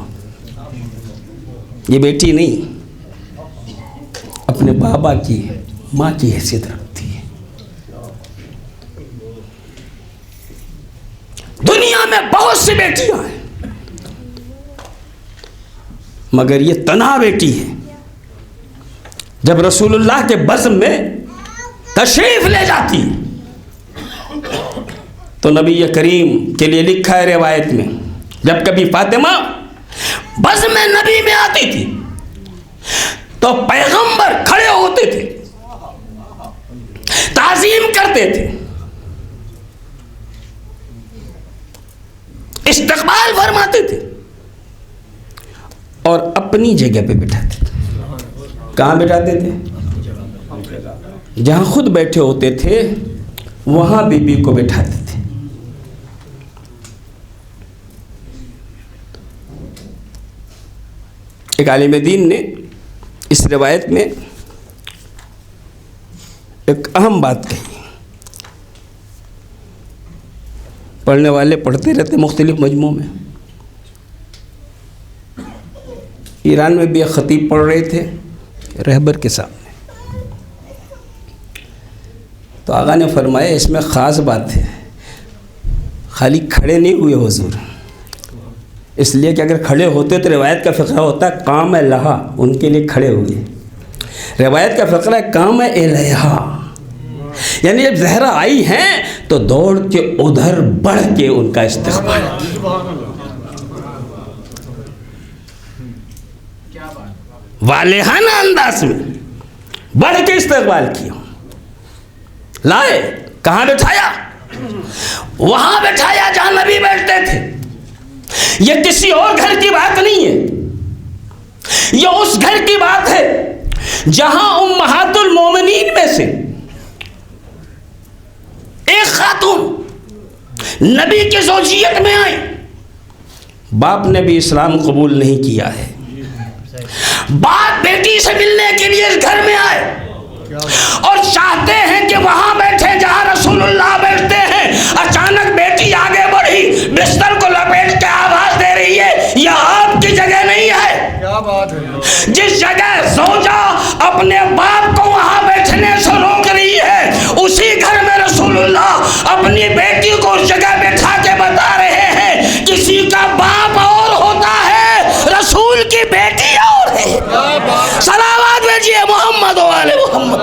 یہ بیٹی نہیں، اپنے بابا کی ماں کی حیثیت رکھتی ہے. دنیا میں بہت سی بیٹیاں ہیں مگر یہ تنہا بیٹی ہے. جب رسول اللہ کے بزم میں تشریف لے جاتی تو نبی کریم کے لیے لکھا ہے روایت میں، جب کبھی فاطمہ بزم میں نبی میں آتی تھی تو پیغمبر کھڑے ہوتے تھے، تعظیم کرتے تھے، استقبال فرماتے تھے اور اپنی جگہ پہ بٹھاتے تھے. کہاں بٹھاتے تھے؟ جہاں خود بیٹھے ہوتے تھے وہاں بی بی کو بٹھاتے تھے. ایک عالم دین نے اس روایت میں ایک اہم بات کہی، پڑھنے والے پڑھتے رہتے مختلف مجموعوں میں. ایران میں بھی ایک خطیب پڑھ رہے تھے رہبر کے سامنے، تو آقا نے فرمایا اس میں خاص بات ہے، خالی کھڑے نہیں ہوئے حضور، اس لیے کہ اگر کھڑے ہوتے تو روایت کا فقرہ ہوتا ہے قام لہا، ان کے لیے کھڑے ہوئے. روایت کا فقرہ ہے قام الیہا، یعنی جب زہرا آئی ہیں تو دوڑ کے ادھر بڑھ کے ان کا استقبال کیا، والہانہ انداز میں بڑھ کے استقبال کیا. لائے کہاں بٹھایا؟ وہاں بٹھایا جہاں نبی بیٹھتے تھے. یہ کسی اور گھر کی بات نہیں ہے، یہ اس گھر کی بات ہے جہاں امہات المومنین میں سے ایک خاتون نبی کی زوجیت میں آئی. باپ نے بھی اسلام قبول نہیں کیا ہے، باپ بیٹی سے ملنے کے لیے اس گھر میں آئے اور چاہتے ہیں کہ وہاں بیٹھے جہاں رسول اللہ بیٹھتے ہیں. اچانک بیٹی آگے بڑھی، بستر کو لپیٹ کے آواز دے رہی ہے یہ آپ کی جگہ نہیں ہے. جس جگہ زوجہ اپنے باپ کو وہاں بیٹھنے سے روک رہی ہے، اسی گھر میں رسول اللہ اپنی بیٹی کو اس جگہ بیٹھا کے بتا رہے ہیں کسی کا باپ اور ہوتا ہے، رسول کی بیٹی اور ہے. صلوات بھیجیے محمد و آل محمد.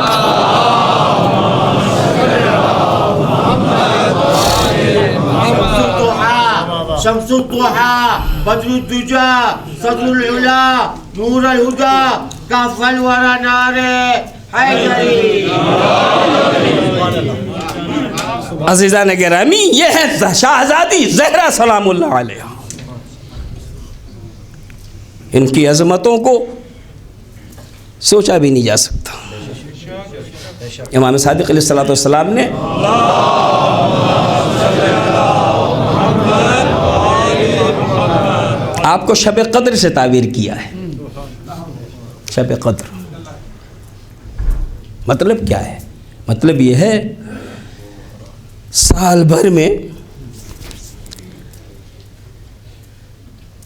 شمس الضحى بدر الدجى صدر العلا نور الهدى كف الورى نار حیدری. عزیزان گرامی، یہ ہے شاہزادی زہرا سلام اللہ علیہ. ان کی عظمتوں کو سوچا بھی نہیں جا سکتا. امام صادق علیہ السلام نے آپ کو شب قدر سے تعبیر کیا ہے. شب قدر مطلب کیا ہے؟ مطلب یہ ہے سال بھر میں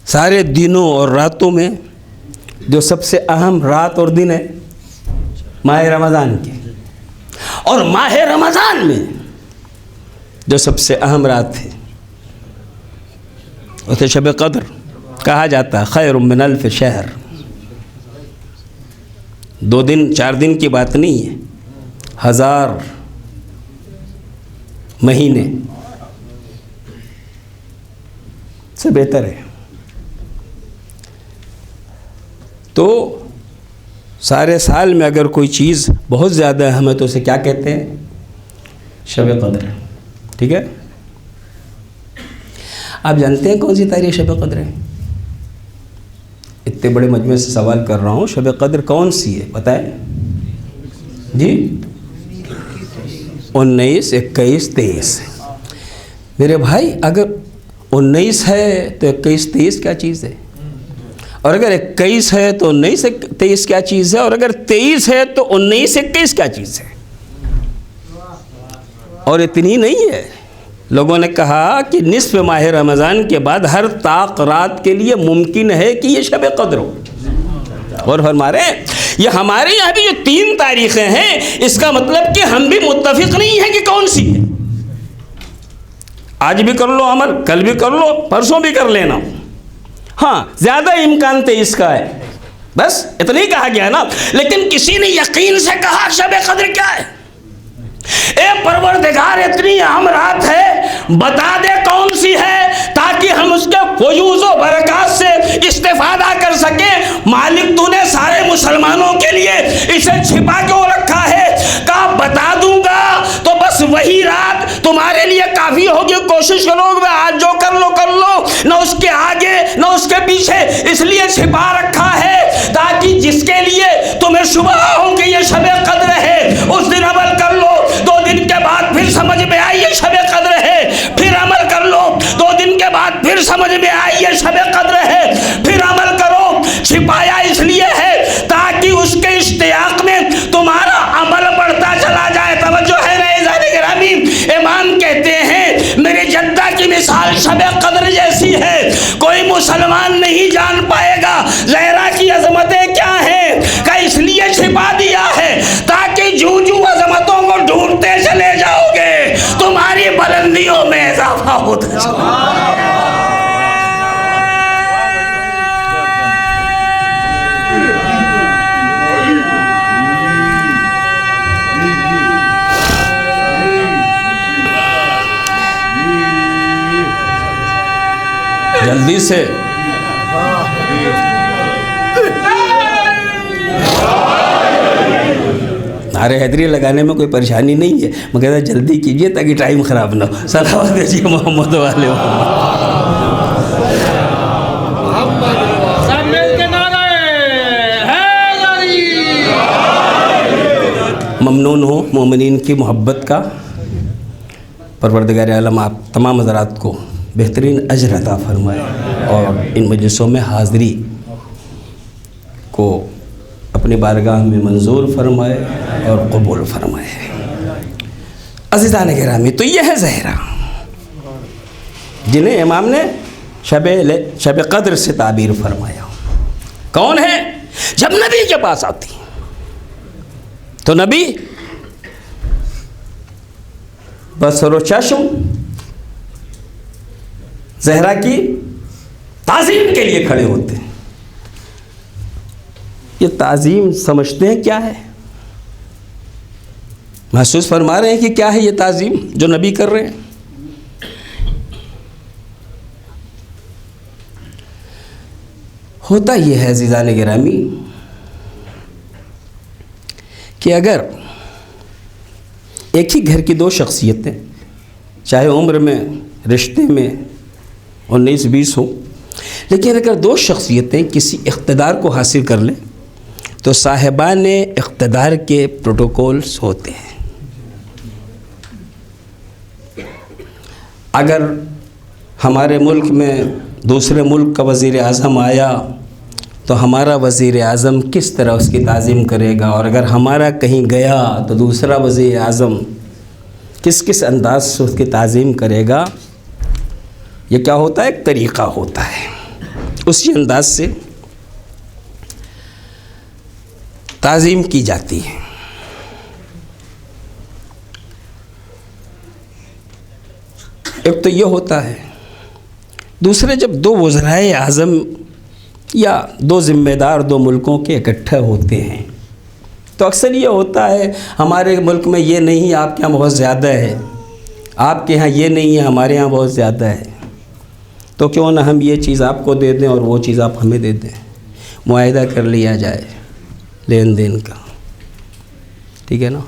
سارے دنوں اور راتوں میں جو سب سے اہم رات اور دن ہے ماہ رمضان کے، اور ماہ رمضان میں جو سب سے اہم رات ہے اسے شب قدر کہا جاتا ہے. خیر من الف شہر، 2 دن 4 دن کی بات نہیں ہے، 1000 مہینے سے بہتر ہے. تو سارے سال میں اگر کوئی چیز بہت زیادہ اہم ہے تو اسے کیا کہتے ہیں؟ شب قدر. ٹھیک ہے، آپ جانتے ہیں کون سی تاریخ شب قدر ہے؟ اتنے بڑے مجموعے سے سوال کر رہا ہوں، شب قدر کون سی ہے بتائیں جی؟ 19 21 23. میرے بھائی اگر 19 ہے تو 21 23 کیا چیز ہے؟ اور اگر 21 ہے تو 19 سے 23 کیا چیز ہے, اور اگر 23 ہے تو 19 سے 21 کیا چیز ہے. اور اتنی نہیں ہے, لوگوں نے کہا کہ نصف ماہ رمضان کے بعد ہر طاق رات کے لیے ممکن ہے کہ یہ شب قدر ہو. اور فرما رہے ہیں یہ ہمارے یہاں بھی جو 3 تاریخیں ہیں, اس کا مطلب کہ ہم بھی متفق نہیں ہیں کہ کون سی ہے. آج بھی کر لو عمل, کل بھی کر لو, پرسوں بھی کر لینا. ہاں زیادہ امکان 23 کا ہے, بس اتنا ہی کہا گیا نا. لیکن کسی نے یقین سے کہا شب قدر کیا ہے. اے پروردگار اتنی اہم رات ہے, بتا دے کون سی ہے تاکہ ہم اس کے فیوز و برکات سے استفادہ کر سکیں. مالک تو نے سارے مسلمانوں کے لیے اسے چھپا کیوں رکھا ہے؟ کہا بتا دوں گا تو بس وہی رات تمہارے لیے کافی ہوگی. کوشش کرو گے آج جو کر لو کر لو, نہ اس کے آگے نہ اس کے پیچھے, اس لیے چھپا رکھا ہے تاکہ جس کے لیے تمہیں شبہ ہو کہ یہ شب قدر ہے اس دن عمل کر لو. 2 دن کے بعد پھر سمجھ میں آئی یہ شب قدر ہے, پھر عمل کر لو. 2 دن کے بعد پھر سمجھ میں آئی یہ شب قدر ہے, پھر عمل کرو. چھپایا اس لیے ہے تاکہ اس کے اشتیاق میں تمہارا عمل بڑھتا چلا جائے. توجہ ہے نا عزیزان گرامی. امام کہتے ہیں میرے جدہ کی مثال شب قدر جیسی ہے, کوئی مسلمان نہیں جان پائے گا زہرا کی عظمتیں کیا ہیں. کہ اس لیے چھپا دیا ہے تاکہ جو عظمتوں کو ڈھونڈتے چلے جاؤ گے تمہاری بلندیوں میں اضافہ ہوتا چلا. جلدی سے نعرہ حیدری لگانے میں کوئی پریشانی نہیں ہے, مگر جلدی کیجئے تاکہ ٹائم خراب نہ ہو. صلوات دیجئے محمد والے ممنون ہوں مومنین کی محبت کا. پروردگار عالم آپ تمام حضرات کو بہترین اجر عطا فرمائے اور ان مجلسوں میں حاضری کو اپنی بارگاہ میں منظور فرمائے اور قبول فرمائے. عزیزان گرامی, تو یہ ہے زہرا جنہیں امام نے شب قدر سے تعبیر فرمایا. کون ہے؟ جب نبی کے پاس آتی تو نبی بصر و چشم زہرا کی تعظیم کے لیے کھڑے ہوتے ہیں. یہ تعظیم سمجھتے ہیں کیا ہے؟ محسوس فرما رہے ہیں کہ کیا ہے یہ تعظیم جو نبی کر رہے ہیں؟ ہوتا یہ ہے عزیزان گرامی کہ اگر ایک ہی گھر کی 2 شخصیتیں چاہے عمر میں رشتے میں 19-20 ہوں, لیکن اگر 2 شخصیتیں کسی اقتدار کو حاصل کر لیں تو صاحبان اقتدار کے پروٹوکولز ہوتے ہیں. اگر ہمارے ملک میں دوسرے ملک کا وزیر اعظم آیا تو ہمارا وزیر اعظم کس طرح اس کی تعظیم کرے گا, اور اگر ہمارا کہیں گیا تو دوسرا وزیر اعظم کس انداز سے اس کی تعظیم کرے گا. یہ کیا ہوتا ہے؟ ایک طریقہ ہوتا ہے. اسی انداز سے تعظیم کی جاتی ہے. ایک تو یہ ہوتا ہے. دوسرے, جب 2 وزرائے اعظم یا 2 ذمہ دار 2 ملکوں کے اکٹھے ہوتے ہیں تو اکثر یہ ہوتا ہے ہمارے ملک میں یہ نہیں, آپ کے یہاں بہت زیادہ ہے, آپ کے ہاں یہ نہیں ہے, ہمارے یہاں بہت زیادہ ہے, تو کیوں نہ ہم یہ چیز آپ کو دے دیں اور وہ چیز آپ ہمیں دے دیں. معاہدہ کر لیا جائے لین دین کا, ٹھیک ہے نا.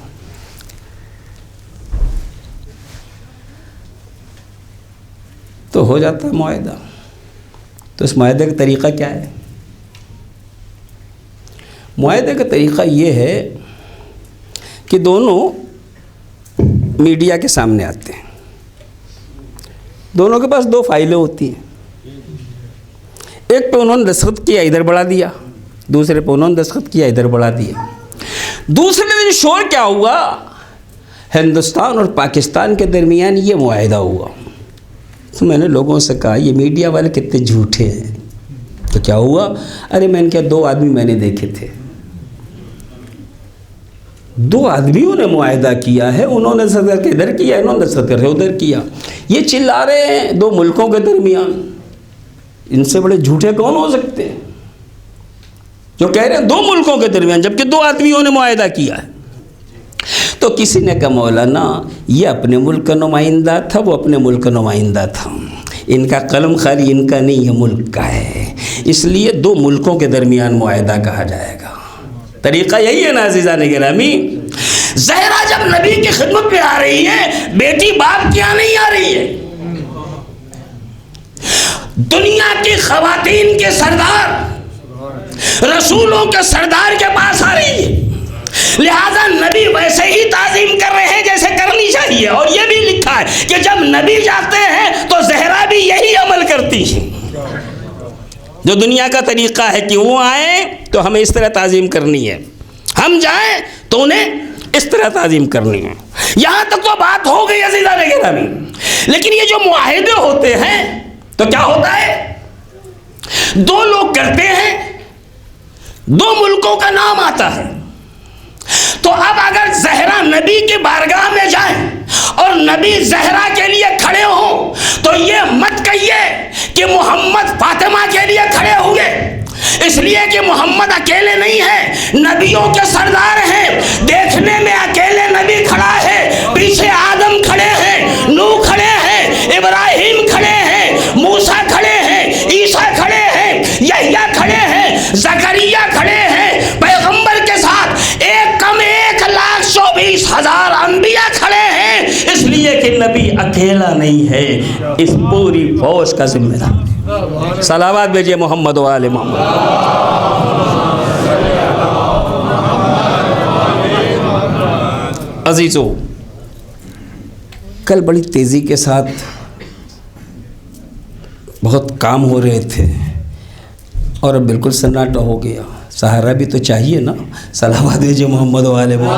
تو ہو جاتا ہے معاہدہ. تو اس معاہدے کا طریقہ کیا ہے؟ معاہدے کا طریقہ یہ ہے کہ دونوں میڈیا کے سامنے آتے ہیں, دونوں کے پاس 2 فائلیں ہوتی ہیں. ایک پہ انہوں نے دستخط کیا ادھر بڑھا دیا, دوسرے پہ انہوں نے دستخط کیا ادھر بڑھا دیا. دوسرے دن شور کیا ہوا, ہندوستان اور پاکستان کے درمیان یہ معاہدہ ہوا. تو میں نے لوگوں سے کہا یہ میڈیا والے کتنے جھوٹے ہیں. تو کیا ہوا؟ ارے میں نے کہا 2 آدمی میں نے دیکھے تھے, 2 آدمیوں نے معاہدہ کیا ہے, انہوں نے دستخط کر کے ادھر کیا, انہوں نے دستخط کر کے ادھر کیا. یہ چلا رہے ہیں 2 ملکوں کے درمیان. ان سے بڑے جھوٹے کون ہو سکتے ہیں جو کہہ رہے ہیں 2 ملکوں کے درمیان, جبکہ 2 آدمیوں نے معاہدہ کیا ہے. تو کسی نے کہا مولانا یہ اپنے ملک کا نمائندہ تھا, وہ اپنے ملک کا نمائندہ تھا, ان کا قلم خالی ان کا نہیں, یہ ملک کا ہے, اس لیے 2 ملکوں کے درمیان معاہدہ کہا جائے گا. طریقہ یہی ہے نا عزیزان گرامی. زہرا جب نبی کی خدمت میں آ رہی ہے, بیٹی باپ کیا نہیں آ رہی ہے, دنیا کی خواتین کے سردار, رسولوں کے سردار کے پاس آ رہی ہے, لہذا نبی ویسے ہی تعظیم کر رہے ہیں جیسے کرنی چاہیے. اور یہ بھی لکھا ہے کہ جب نبی جاتے ہیں تو زہرا بھی یہی عمل کرتی ہے. جو دنیا کا طریقہ ہے کہ وہ آئیں تو ہمیں اس طرح تعظیم کرنی ہے, ہم جائیں تو انہیں اس طرح تعظیم کرنی ہے. یہاں تک تو بات ہو گئی عزیزان گرامی. لیکن یہ جو معاہدے ہوتے ہیں تو کیا ہوتا ہے, 2 لوگ کرتے ہیں, 2 ملکوں کا نام آتا ہے. تو اب اگر زہرا نبی کی بارگاہ میں جائیں اور نبی زہرا کے لیے کھڑے ہوں تو یہ مت کہیے کہ محمد فاطمہ کے لیے کھڑے ہوئے, اس لیے کہ محمد اکیلے نہیں ہیں, نبیوں کے سردار ہیں. دیکھنے میں اکیلے نبی کھڑا ہے, پیچھے آدم کھڑے ہیں, نوح کھڑے ہیں, ابراہیم کھڑے ہیں, موسیٰ کھڑے ہیں, عیسیٰ کھڑے ہیں, یحییٰ کھڑے ہیں, زکریا کھڑے ہیں. پیغمبر کے ساتھ 1,24,000 انبیاء کھڑے ہیں, اس لیے کہ نبی اکیلا نہیں ہے, اس پوری فوج کا ذمہ دار. صلوات بھیجئے محمد و آل محمد. عزیزو, کل بڑی تیزی کے ساتھ بہت کام ہو رہے تھے اور اب بالکل سناٹا ہو گیا. سہارا بھی تو چاہیے نا. صلوات بھیجئے محمد و آل محمد.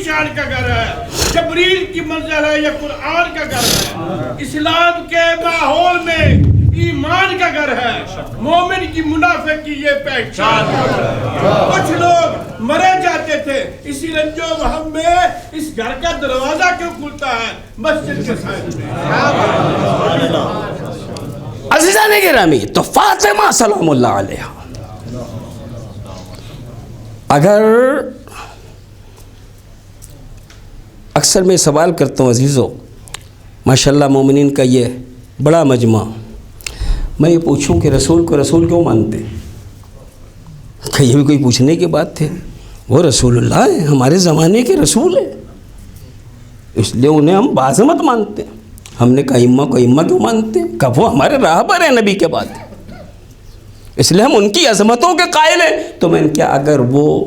شان کا گھر ہے, جبریل کی منزل ہے, یہ قرآن کا گھر ہے, اسلام کے ماحول میں ایمان کا گھر ہے, مومن کی منافق کی یہ پہچان ہے. کچھ لوگ مرے جاتے تھے, اسی رنج و غم میں اس گھر کا دروازہ کیوں کھلتا ہے مسجد کے ساتھ میں. عزیزان گرامی, تو فاطمہ سلام اللہ علیہ, اگر اکثر میں سوال کرتا ہوں عزیزو, ماشاءاللہ مومنین کا یہ بڑا مجمع, میں یہ پوچھوں کہ رسول کو رسول کیوں مانتے؟ کہ یہ بھی کوئی پوچھنے کی بات تھی. وہ رسول اللہ ہے, ہمارے زمانے کے رسول ہیں, اس لیے انہیں ہم بعظمت مانتے ہیں. ہم نے کہا ائمہ کو ائمہ کیوں مانتے ہیں؟ کہ وہ ہمارے راہبر ہیں نبی کے بعد, اس لیے ہم ان کی عظمتوں کے قائل ہیں. تو میں نے کہا اگر وہ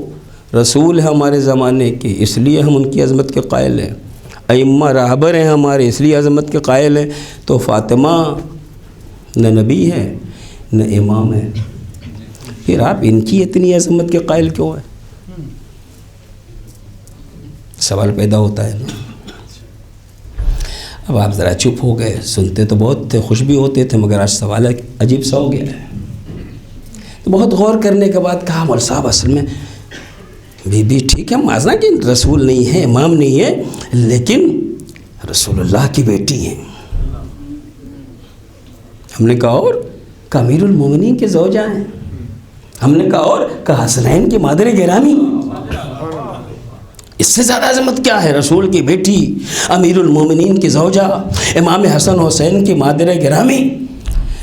رسول ہے ہمارے زمانے کے, اس لیے ہم ان کی عظمت کے قائل ہیں, ائمہ راہبر ہیں ہمارے, اس لیے عظمت کے قائل ہیں, تو فاطمہ نہ نبی ہے نہ امام ہے, پھر آپ ان کی اتنی عظمت کے قائل کیوں ہیں؟ سوال پیدا ہوتا ہے نا. اب آپ ذرا چپ ہو گئے, سنتے تو بہت تھے, خوش بھی ہوتے تھے, مگر آج سوال عجیب سا ہو گیا ہے. تو بہت غور کرنے کے بعد کہا مول صاحب اصل میں بی بی ٹھیک ہے, مازنا کہ رسول نہیں ہے, امام نہیں ہے, لیکن رسول اللہ کی بیٹی ہیں. ہم نے کہا اور کہ امیر المومنین کے زوجہ ہیں. ہم نے کہا اور کہ حسنین کی مادر گرامی. اس سے زیادہ عظمت کیا ہے؟ رسول کی بیٹی, امیر المومنین کی زوجہ, امام حسن حسین کی مادر گرامی,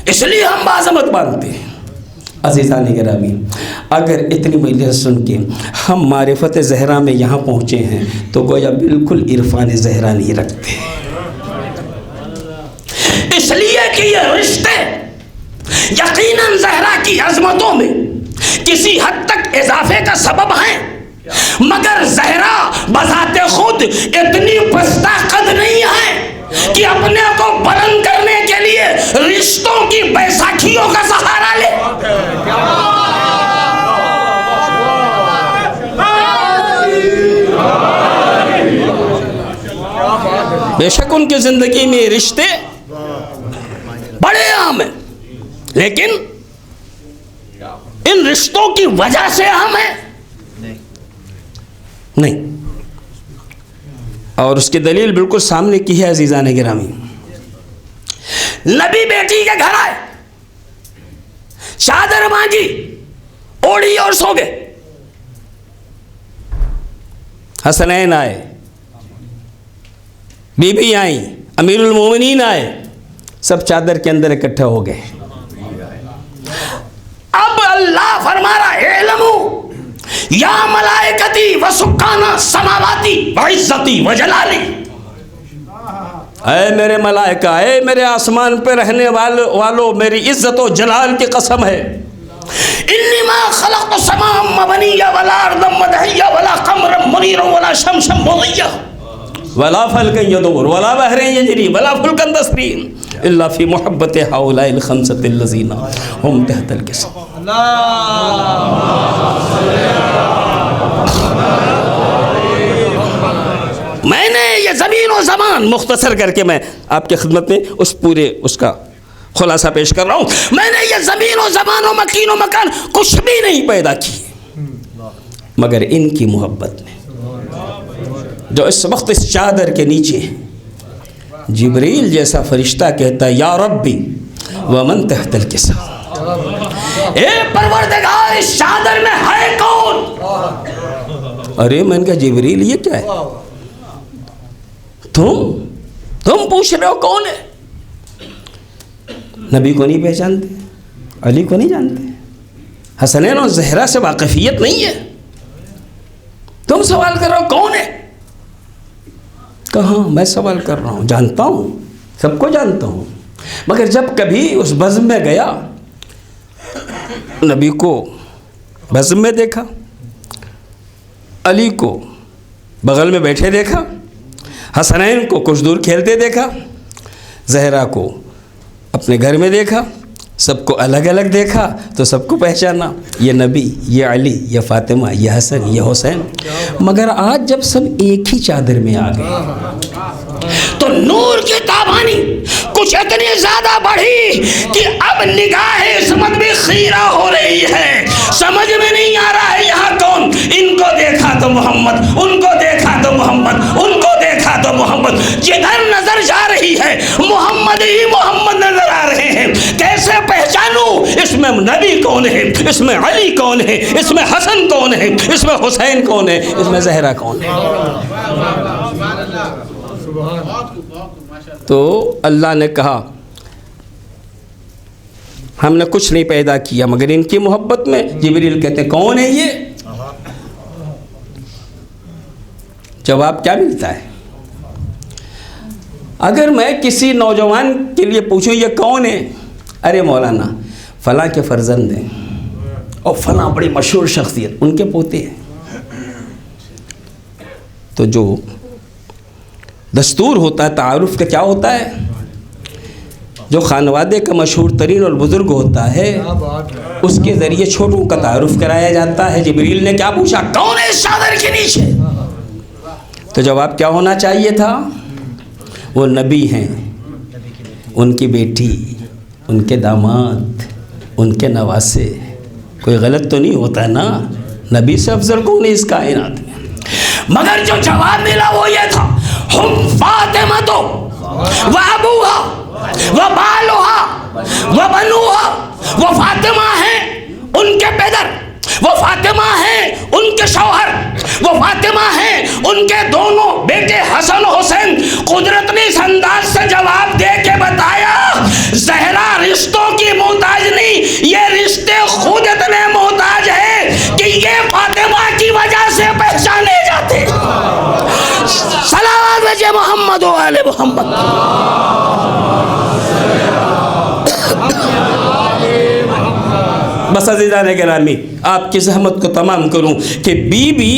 اس لیے ہم بعظمت مانتے ہیں. عزیزان گرامی, اگر اتنی مجلس سن کے ہم معرفت زہرا میں یہاں پہنچے ہیں تو گویا بالکل عرفان زہرا نہیں رکھتے, اس لیے کہ یہ رشتے یقیناً زہرا کی عظمتوں میں کسی حد تک اضافے کا سبب ہیں, مگر زہرا بذات خود اتنی پستہ قد نہیں ہے کہ اپنے کو بلند کرنے کے لیے رشتوں کی بیساکھیوں کا سہارا لے. بے شک ان کی زندگی میں رشتے بڑے عام ہیں، لیکن ان رشتوں کی وجہ سے اہم ہے نہیں. اور اس کی دلیل بالکل سامنے کی ہے عزیزان گرامی. نبی بیٹی کے گھر آئے، چادر مانگی، اوڑھی اور سو گئے. حسنین آئے، بی بی آئیں، امیر المومنین آئے، سب چادر کے اندر اکٹھے ہو گئے. اب اللہ فرما رہا ہے اعلموا یا ملائکتی و سکان السماواتی وعزتی و جلالی. اے میرے ملائکہ، اے میرے آسمان پہ رہنے والو، میری عزت و جلال کی قسم ہے. انی ما خلقت السماء مبنیہ ولا ارضا مدحیہ ولا قمرا منیرا ولا شمسا مضیہ ولا فلکا یدور ولا بحر یجری ولا فلکا تسری الا فی محبت ہؤلاء الخمسۃ الذین هم تحت القصر. میں نے یہ زمین و زمان مختصر کر کے میں آپ کی خدمت میں اس کا خلاصہ پیش کر رہا ہوں. میں نے یہ زمین و زمان و مکین و مکان کچھ بھی نہیں پیدا کی مگر ان کی محبت میں. جو اس وقت اس چادر کے نیچے جبریل جیسا فرشتہ کہتا ہے یا ربی ومن تحت الکسا، اے پروردگار اس چادر میں ہے کون؟ ارے میں نے کہا جبریل یہ کیا ہے؟ تم پوچھ رہے ہو کون ہے؟ نبی کو نہیں پہچانتے، علی کو نہیں جانتے، حسنین اور زہرا سے واقفیت نہیں ہے، تم سوال کر رہے ہو کون ہے؟ کہاں میں سوال کر رہا ہوں، جانتا ہوں، سب کو جانتا ہوں، مگر جب کبھی اس بزم میں گیا، نبی کو بزم میں دیکھا، علی کو بغل میں بیٹھے دیکھا، حسنین کو کچھ دور کھیلتے دیکھا، زہرا کو اپنے گھر میں دیکھا، سب کو الگ الگ دیکھا تو سب کو پہچانا، یہ نبی، یہ علی، یہ فاطمہ، یہ حسن، یہ حسین. مگر آج جب سب ایک ہی چادر میں آ گئے تو نور کی تابانی کچھ اتنی زیادہ بڑھی کہ اب نگاہ عصمت بھی خیرہ ہو رہی ہے. سمجھ میں نہیں آ رہا ہے یہاں کون. ان کو دیکھا تو محمد، ان کو دیکھا تو محمد، ان کو دیکھا تو محمد. جدھر نظر جا رہی ہے محمد ہی محمد نظر آ رہے ہیں. کیسے پہچانوں اس میں نبی کون ہے، اس میں علی کون ہے، اس میں حسن کون ہے، اس میں حسین کون ہے، اس میں زہرا کون ہے؟ تو اللہ نے کہا ہم نے کچھ نہیں پیدا کیا مگر ان کی محبت میں. جبریل کہتے ہیں کون ہے یہ؟ جواب کیا ملتا ہے؟ اگر میں کسی نوجوان کے لیے پوچھوں یہ کون ہے، ارے مولانا فلاں کے فرزند ہیں اور فلاں بڑی مشہور شخصیت ان کے پوتے ہیں، تو جو دستور ہوتا ہے تعارف کا کیا ہوتا ہے؟ جو خانوادے کا مشہور ترین اور بزرگ ہوتا ہے اس کے ذریعے چھوٹوں کا تعارف کرایا جاتا ہے. جبریل نے کیا پوچھا؟ کون ہے اس چادر کے نیچے؟ تو جواب کیا ہونا چاہیے تھا؟ وہ نبی ہیں، ان کی بیٹی، ان کے داماد، ان کے نواسے. کوئی غلط تو نہیں ہوتا ہے نا؟ نبی سے افضل کون ہے اس کائنات میں؟ مگر جو جواب ملا وہ یہ تھا ہم فاطمہ تو و ابوہا و بالوہا و بنوہا. وہ فاطمہ ہیں ان کے پیدر، وہ فاطمہ ہیں ان کے شوہر، وہ فاطمہ ہیں ان کے دونوں بیٹے حسن و حسین. قدرت نے اس انداز سے جواب دے کے بتایا زہرا رشتوں کی محتاج نہیں، یہ رشتے خود اتنے محتاج ہیں کہ یہ فاطمہ کی وجہ سے پہچانے جاتے. صلوات بھیجے محمد و آل محمد. بس عزیزان گرامی آپ کی زحمت کو تمام کروں کہ بی بی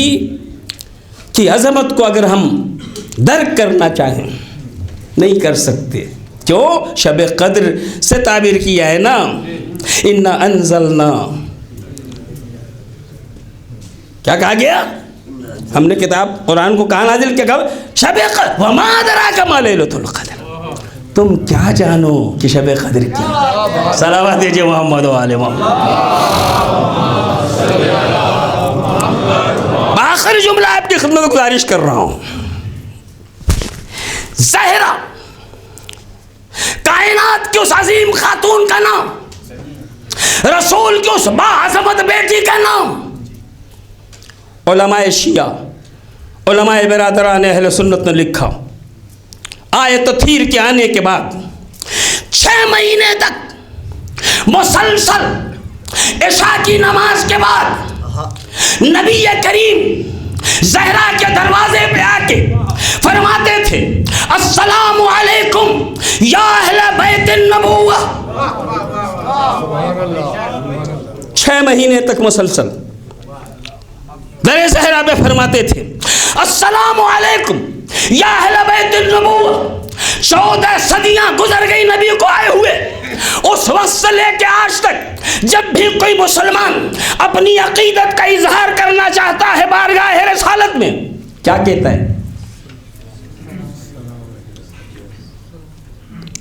کی عظمت کو اگر ہم درک کرنا چاہیں نہیں کر سکتے. کیوں؟ شب قدر سے تعبیر کیا ہے نا, اِنَّا أَنزَلْنَا, کیا کہا گیا؟ ہم نے کتاب قرآن کو کہاں نازل کیا؟ کہا شب قدر وَمَا أَدْرَاكَ مَا لَيْلَةُ الْقَدْرِ. تم کیا جانو کہ شب قدر کیا؟ صلوات دیجئے محمد و آل محمد. آخری جملہ آپ کی خدمت میں گزارش کر رہا ہوں. زہرا کائنات کی اس عظیم خاتون کا نام, رسول کی اس باعظمت بیٹی کا نام. علماء شیعہ, علماء برادران اہل سنت نے لکھا آیت تطہیر کے آنے کے بعد 6 مہینے تک مسلسل عشاء کی نماز کے بعد نبی کریم زہرا کے دروازے پہ آ کے فرماتے تھے السلام علیکم یا اہل بیت النبوہ. 6 مہینے تک مسلسل در زہرا پہ فرماتے تھے السلام علیکم یا اہل بیت النبوہ. 14 صدیاں گزر گئی نبی کو آئے ہوئے. اس وقت سے لے کے آج تک جب بھی کوئی مسلمان اپنی عقیدت کا اظہار کرنا چاہتا ہے بارگاہ رسالت میں, کیا کہتا ہے؟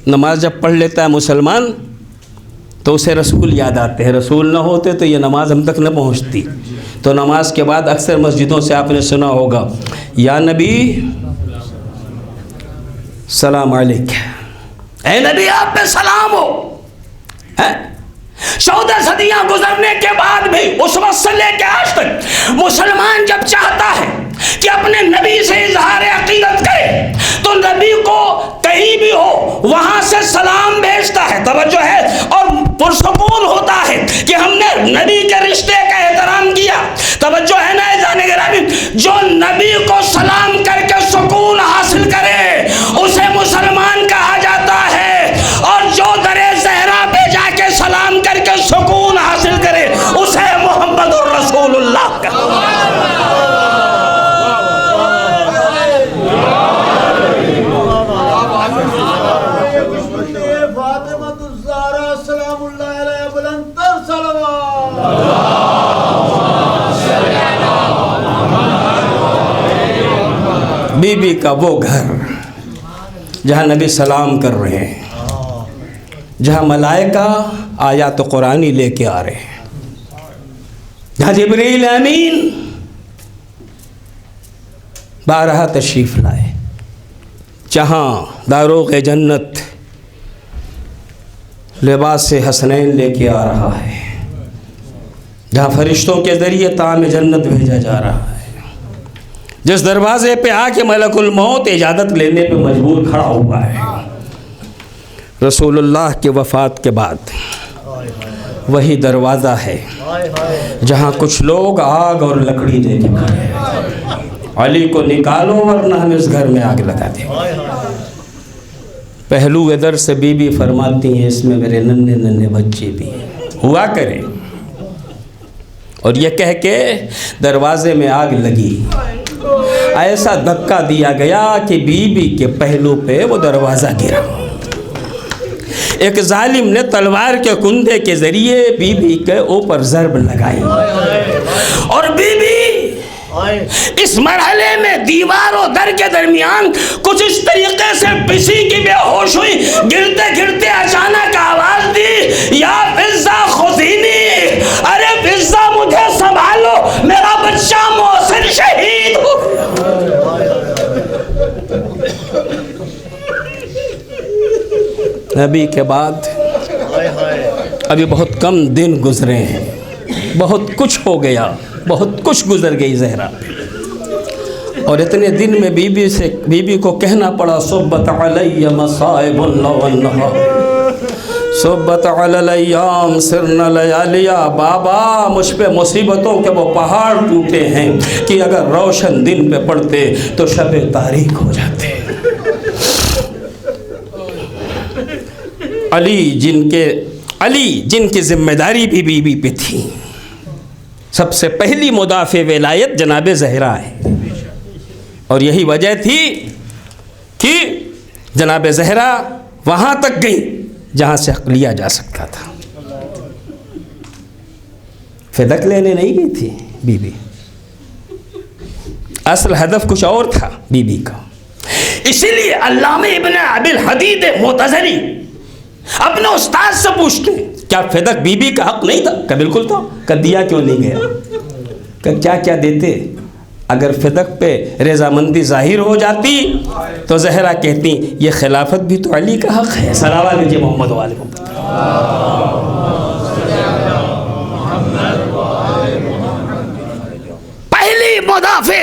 نماز جب پڑھ لیتا ہے مسلمان تو اسے رسول یاد آتے ہیں. رسول نہ ہوتے تو یہ نماز ہم تک نہ پہنچتی. تو نماز کے بعد اکثر مسجدوں سے آپ نے سنا ہوگا یا نبی سلام علیک, اے نبی آپ پہ سلام ہو. 14 صدیاں گزرنے کے بعد بھی اس وقت سے لے کے آج تک مسلمان جب چاہتا ہے کہ اپنے نبی سے اظہار عقیدت کرے تو نبی کو کہیں بھی ہو وہاں سے سلام بھیجتا ہے. توجہ ہے, اور پرسکون ہوتا ہے کہ ہم نے نبی کے رشتے کا احترام کیا. توجہ ہے نا جانے گرامی, جو نبی کو سلام کر کے سکون حاصل کرے اسے مسلمان کہا جاتا ہے, اور جو در زہرا پہ جا کے سلام کر کے سکون حاصل کرے اسے محمد الرسول اللہ کہا. بی بی کا وہ گھر جہاں نبی سلام کر رہے ہیں, جہاں ملائکہ آیات قرآنی لے کے آ رہے ہیں, جہاں جبریل امین بارہا تشریف لائے, جہاں داروغ جنت لباس حسنین لے کے آ رہا ہے, جہاں فرشتوں کے ذریعے طعام جنت بھیجا جا رہا ہے, جس دروازے پہ آ کے ملک الموت اجازت لینے پہ مجبور کھڑا ہوا ہے. رسول اللہ کے وفات کے بعد وہی دروازہ ہے جہاں کچھ لوگ آگ اور لکڑی لے کے کھڑے ہیں. علی کو نکالو ورنہ ہم اس گھر میں آگ لگا دیں. پہلو ادھر سے بی بی فرماتی ہیں اس میں میرے ننھے ننھے بچے بھی ہوا کریں, اور یہ کہہ کے دروازے میں آگ لگی. ایسا دھکا دیا گیا کہ بی بی کے پہلو پہ وہ دروازہ گرا. ایک ظالم نے تلوار کے کندھے کے ذریعے بی بی کے اوپر ضرب لگائی, اور بی بی اس مرحلے میں دیوار و در کے درمیان کچھ اس طریقے سے پسی کی بے ہوش ہوئی. گرتے گرتے اچانک آواز دی یا فضہ خذینی, ارے فضہ مجھے سنبھالو, میرا بچہ محسن شہید ہو نبی کے بعد ابھی بہت کم دن گزرے ہیں, بہت کچھ ہو گیا, بہت کچھ گزر گئی زہرا پہ, اور اتنے دن میں بی بی کو کہنا پڑا صبت علی مصائب والنہار, صبت علی الایام سرن لیالیا. بابا مجھ پہ مصیبتوں کے وہ پہاڑ ٹوٹے ہیں کہ اگر روشن دن پہ پڑتے تو شب تاریک ہو جاتے. علی جن کے علی جن کی ذمہ داری بھی بیوی پہ تھی، سب سے پہلی مدافع ولایت جناب زہرا ہے، اور یہی وجہ تھی کہ جناب زہرا وہاں تک گئی جہاں سے حق لیا جا سکتا تھا۔ فدق لینے نہیں گئی تھی بی بی، اصل ہدف کچھ اور تھا بی بی کا۔ اسی لیے علامہ ابن ابی الحدید معتزلی اپنے استاد سے پوچھتے ہیں کیا فدق بی بی کا حق نہیں تھا؟ کہ بالکل تھا۔ کہ دیا کیوں نہیں گیا؟ کہ کیا کیا دیتے؟ اگر فدق پہ رضامندی ظاہر ہو جاتی تو زہرا کہتی یہ خلافت بھی تو علی کا حق ہے۔ صلوات علی محمد و آل محمد۔ پہلی مدافع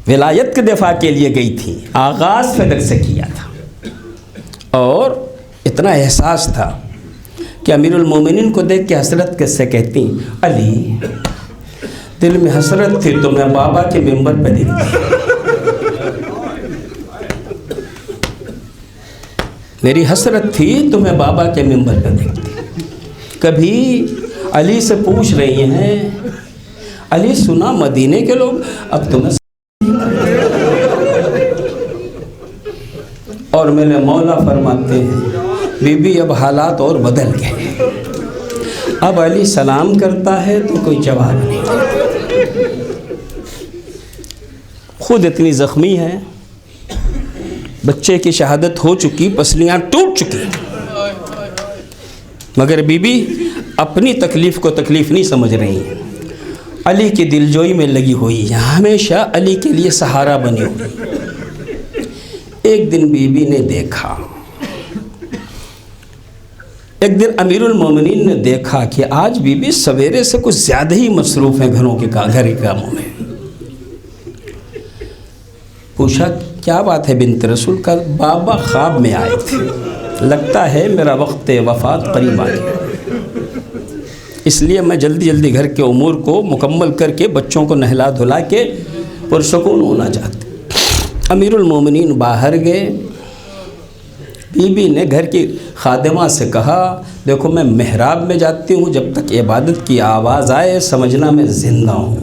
ولایت کے دفاع کے لیے گئی تھی، آغاز فدق سے کیا تھا، اور اتنا احساس تھا کہ امیر المومنین کو دیکھ کے حسرت کس سے کہتی علی دل میں حسرت تھی تو میں بابا کے ممبر پہ دیکھتی، میری حسرت تھی تو میں بابا کے ممبر پہ دیکھتی۔ کبھی علی سے پوچھ رہی ہیں علی سنا مدینے کے لوگ اب تمہیں، اور میرے مولا فرماتے ہیں بی بی اب حالات اور بدل گئے، اب علی سلام کرتا ہے تو کوئی جواب نہیں دیتا، خود اتنی زخمی ہے، بچے کی شہادت ہو چکی، پسلیاں ٹوٹ چکی، مگر بی بی اپنی تکلیف کو تکلیف نہیں سمجھ رہی ہیں، علی کی دلجوئی میں لگی ہوئی ہے، ہمیشہ علی کے لیے سہارا بنی ہوئی۔ ایک دن بی بی نے دیکھا، ایک دن امیر المومنین نے دیکھا کہ آج بی بی سویرے سے کچھ زیادہ ہی مصروف ہیں گھر کے کاموں میں۔ پوچھا کیا بات ہے بنت رسول؟ کا بابا خواب میں آئے تھے، لگتا ہے میرا وقت وفات قریب آ گیا، اس لیے میں جلدی جلدی گھر کے امور کو مکمل کر کے بچوں کو نہلا دھلا کے پرسکون ہونا چاہتے۔ امیر المومنین باہر گئے، بی بی نے گھر کی خادمہ سے کہا دیکھو میں محراب میں جاتی ہوں، جب تک عبادت کی آواز آئے سمجھنا میں زندہ ہوں،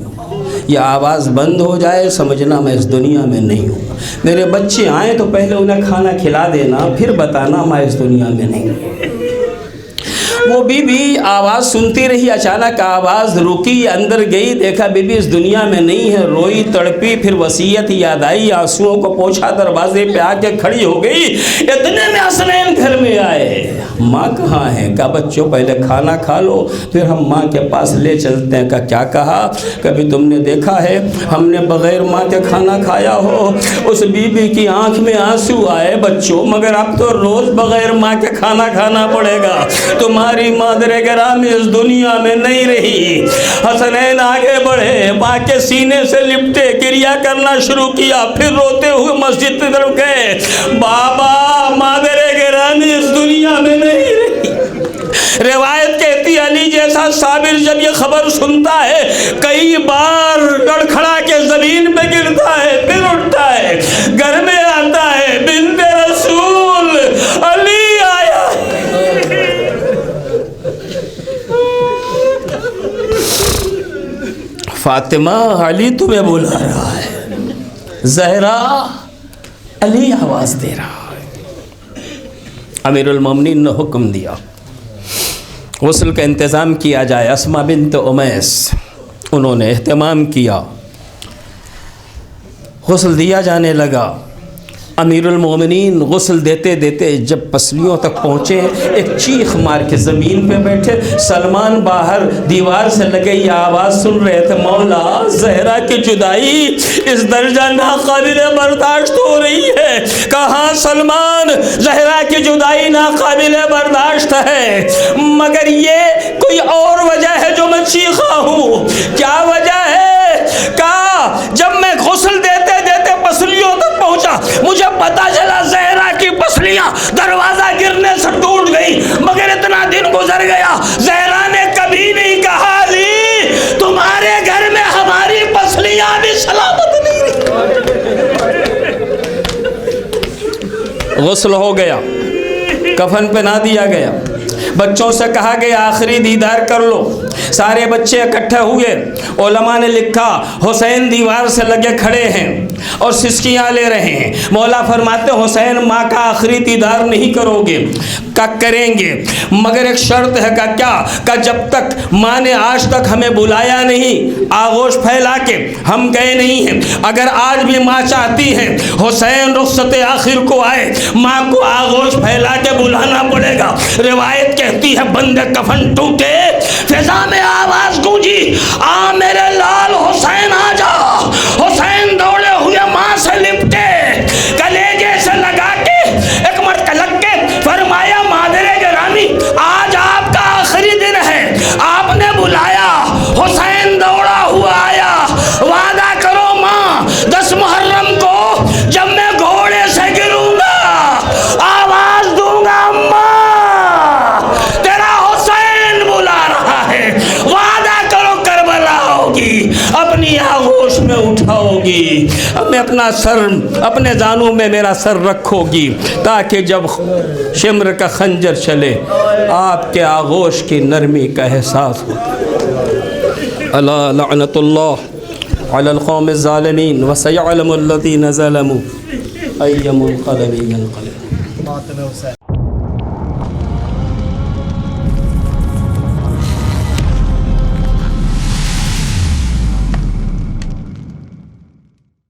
یہ آواز بند ہو جائے سمجھنا میں اس دنیا میں نہیں ہوں، میرے بچے آئیں تو پہلے انہیں کھانا کھلا دینا پھر بتانا میں اس دنیا میں نہیں ہوں۔ وہ بی بی آواز سنتی رہی، اچانک آواز رکی، اندر گئی، دیکھا بی بی اس دنیا میں نہیں ہے، روئی تڑپی، پھر وصیت یاد آئی، آنسوؤں کو پوچھا، دروازے پہ آ کے کھڑی ہو گئی۔ اتنے میں حسنین گھر میں آئے، ماں کہاں ہے؟ کہا بچوں پہلے کھانا کھا لو پھر ہم ماں کے پاس لے چلتے ہیں۔ کہا کیا کہا؟ کبھی تم نے دیکھا ہے ہم نے بغیر ماں کے کھانا کھایا ہو؟ اس بی بی کی آنکھ میں آنسو آئے، بچوں مگر اب تو روز بغیر ماں کے کھانا کھانا پڑے گا، تمہاری مادر گرامی اس دنیا میں نہیں رہی۔ حسنین آگے بڑھے، ماں کے سینے سے لپٹے، گریہ کرنا شروع کیا، پھر روتے ہوئے مسجد کی طرف گئے، بابا مادر گرامی اس دنیا میں نہیں رہی۔ روایت کہتی علی جیسا صابر جب یہ خبر سنتا ہے کئی بار لڑکھڑا کے زمین پہ گرتا ہے، پھر اٹھتا ہے، گھر میں آتا ہے، بنت رسول علی آیا۔ فاطمہ علی تمہیں بلا رہا ہے، زہرا علی آواز دے رہا ہے۔ امیر المومنین نے حکم دیا غسل کا انتظام کیا جائے، اسما بنت امیس انہوں نے اہتمام کیا، غسل دیا جانے لگا۔ امیر المومنین غسل دیتے دیتے جب پسلیوں تک پہنچے، ایک چیخ مار کے زمین پہ بیٹھے، سلمان باہر دیوار سے لگے یہ آواز سن رہے تھے، مولا زہرا کی جدائی اس درجہ ناقابل برداشت ہو رہی ہے۔ کہاں سلمان، زہرا کی جدائی ناقابل برداشت ہے، مگر یہ کوئی اور وجہ ہے جو میں چیخا ہوں۔ کیا وجہ ہے؟ کہا جب میں غسل دیتے دیتے پسلیوں تک پہنچا، مجھے پتا چلا زہرا کی پسلیاں دروازہ گرنے سے ٹوٹ گئی، مگر اتنا دن گزر گیا زہرا نے کبھی نہیں کہا علی تمہارے گھر میں ہماری پسلیاں بھی سلامت نہیں رہی۔ غسل ہو گیا، کفن پہنا دیا گیا، بچوں سے کہا گیا آخری دیدار کر لو، سارے بچے اکٹھے ہوئے، علماء نے لکھا حسین دیوار سے لگے کھڑے ہیں اور سسکیاں لے رہے ہیں، مولا فرماتے حسین ماں کا آخری دیدار نہیں کرو گے، کہ کریں گے مگر ایک شرط ہے، کہ کیا؟ کہ جب تک ماں نے آج تک ہمیں بلایا نہیں، آغوش پھیلا کے ہم گئے نہیں ہیں، اگر آج بھی ماں چاہتی ہے حسین رخصت آخر کو آئے، ماں کو آغوش پھیلا کے بلانا پڑے گا۔ روایت کہتی ہے بند کفن ٹوٹے فضا میں آواز گونجی، آ میرے لال حسین آ جا، حسین دوڑے ہوئے ماں سے لپٹے، کلیجے سے لگا کے ایک مرتبہ لگ کے فرمایا مادر گرامی آج آپ کا آخری دن ہے، آپ نے بلایا، حسین دوڑا ہوا آیا، وعدہ کرو ماں 10 محرم کو جب میں گھوڑے سے گروں گا آواز دوں گا اماں تیرا حسین بلا رہا ہے، وعدہ کرو کربلا ہوگی، اپنی آغوش میں اٹھاؤ گی، میں اپنا سر اپنے زانوں میں میرا سر رکھو گی، تاکہ جب شمر کا خنجر چلے آپ کے آغوش کی نرمی کا احساس ہو۔ الا لعنت اللہ علی القوم الظالمین وسیعلم الذین ظلموا ای منقلب ینقلب۔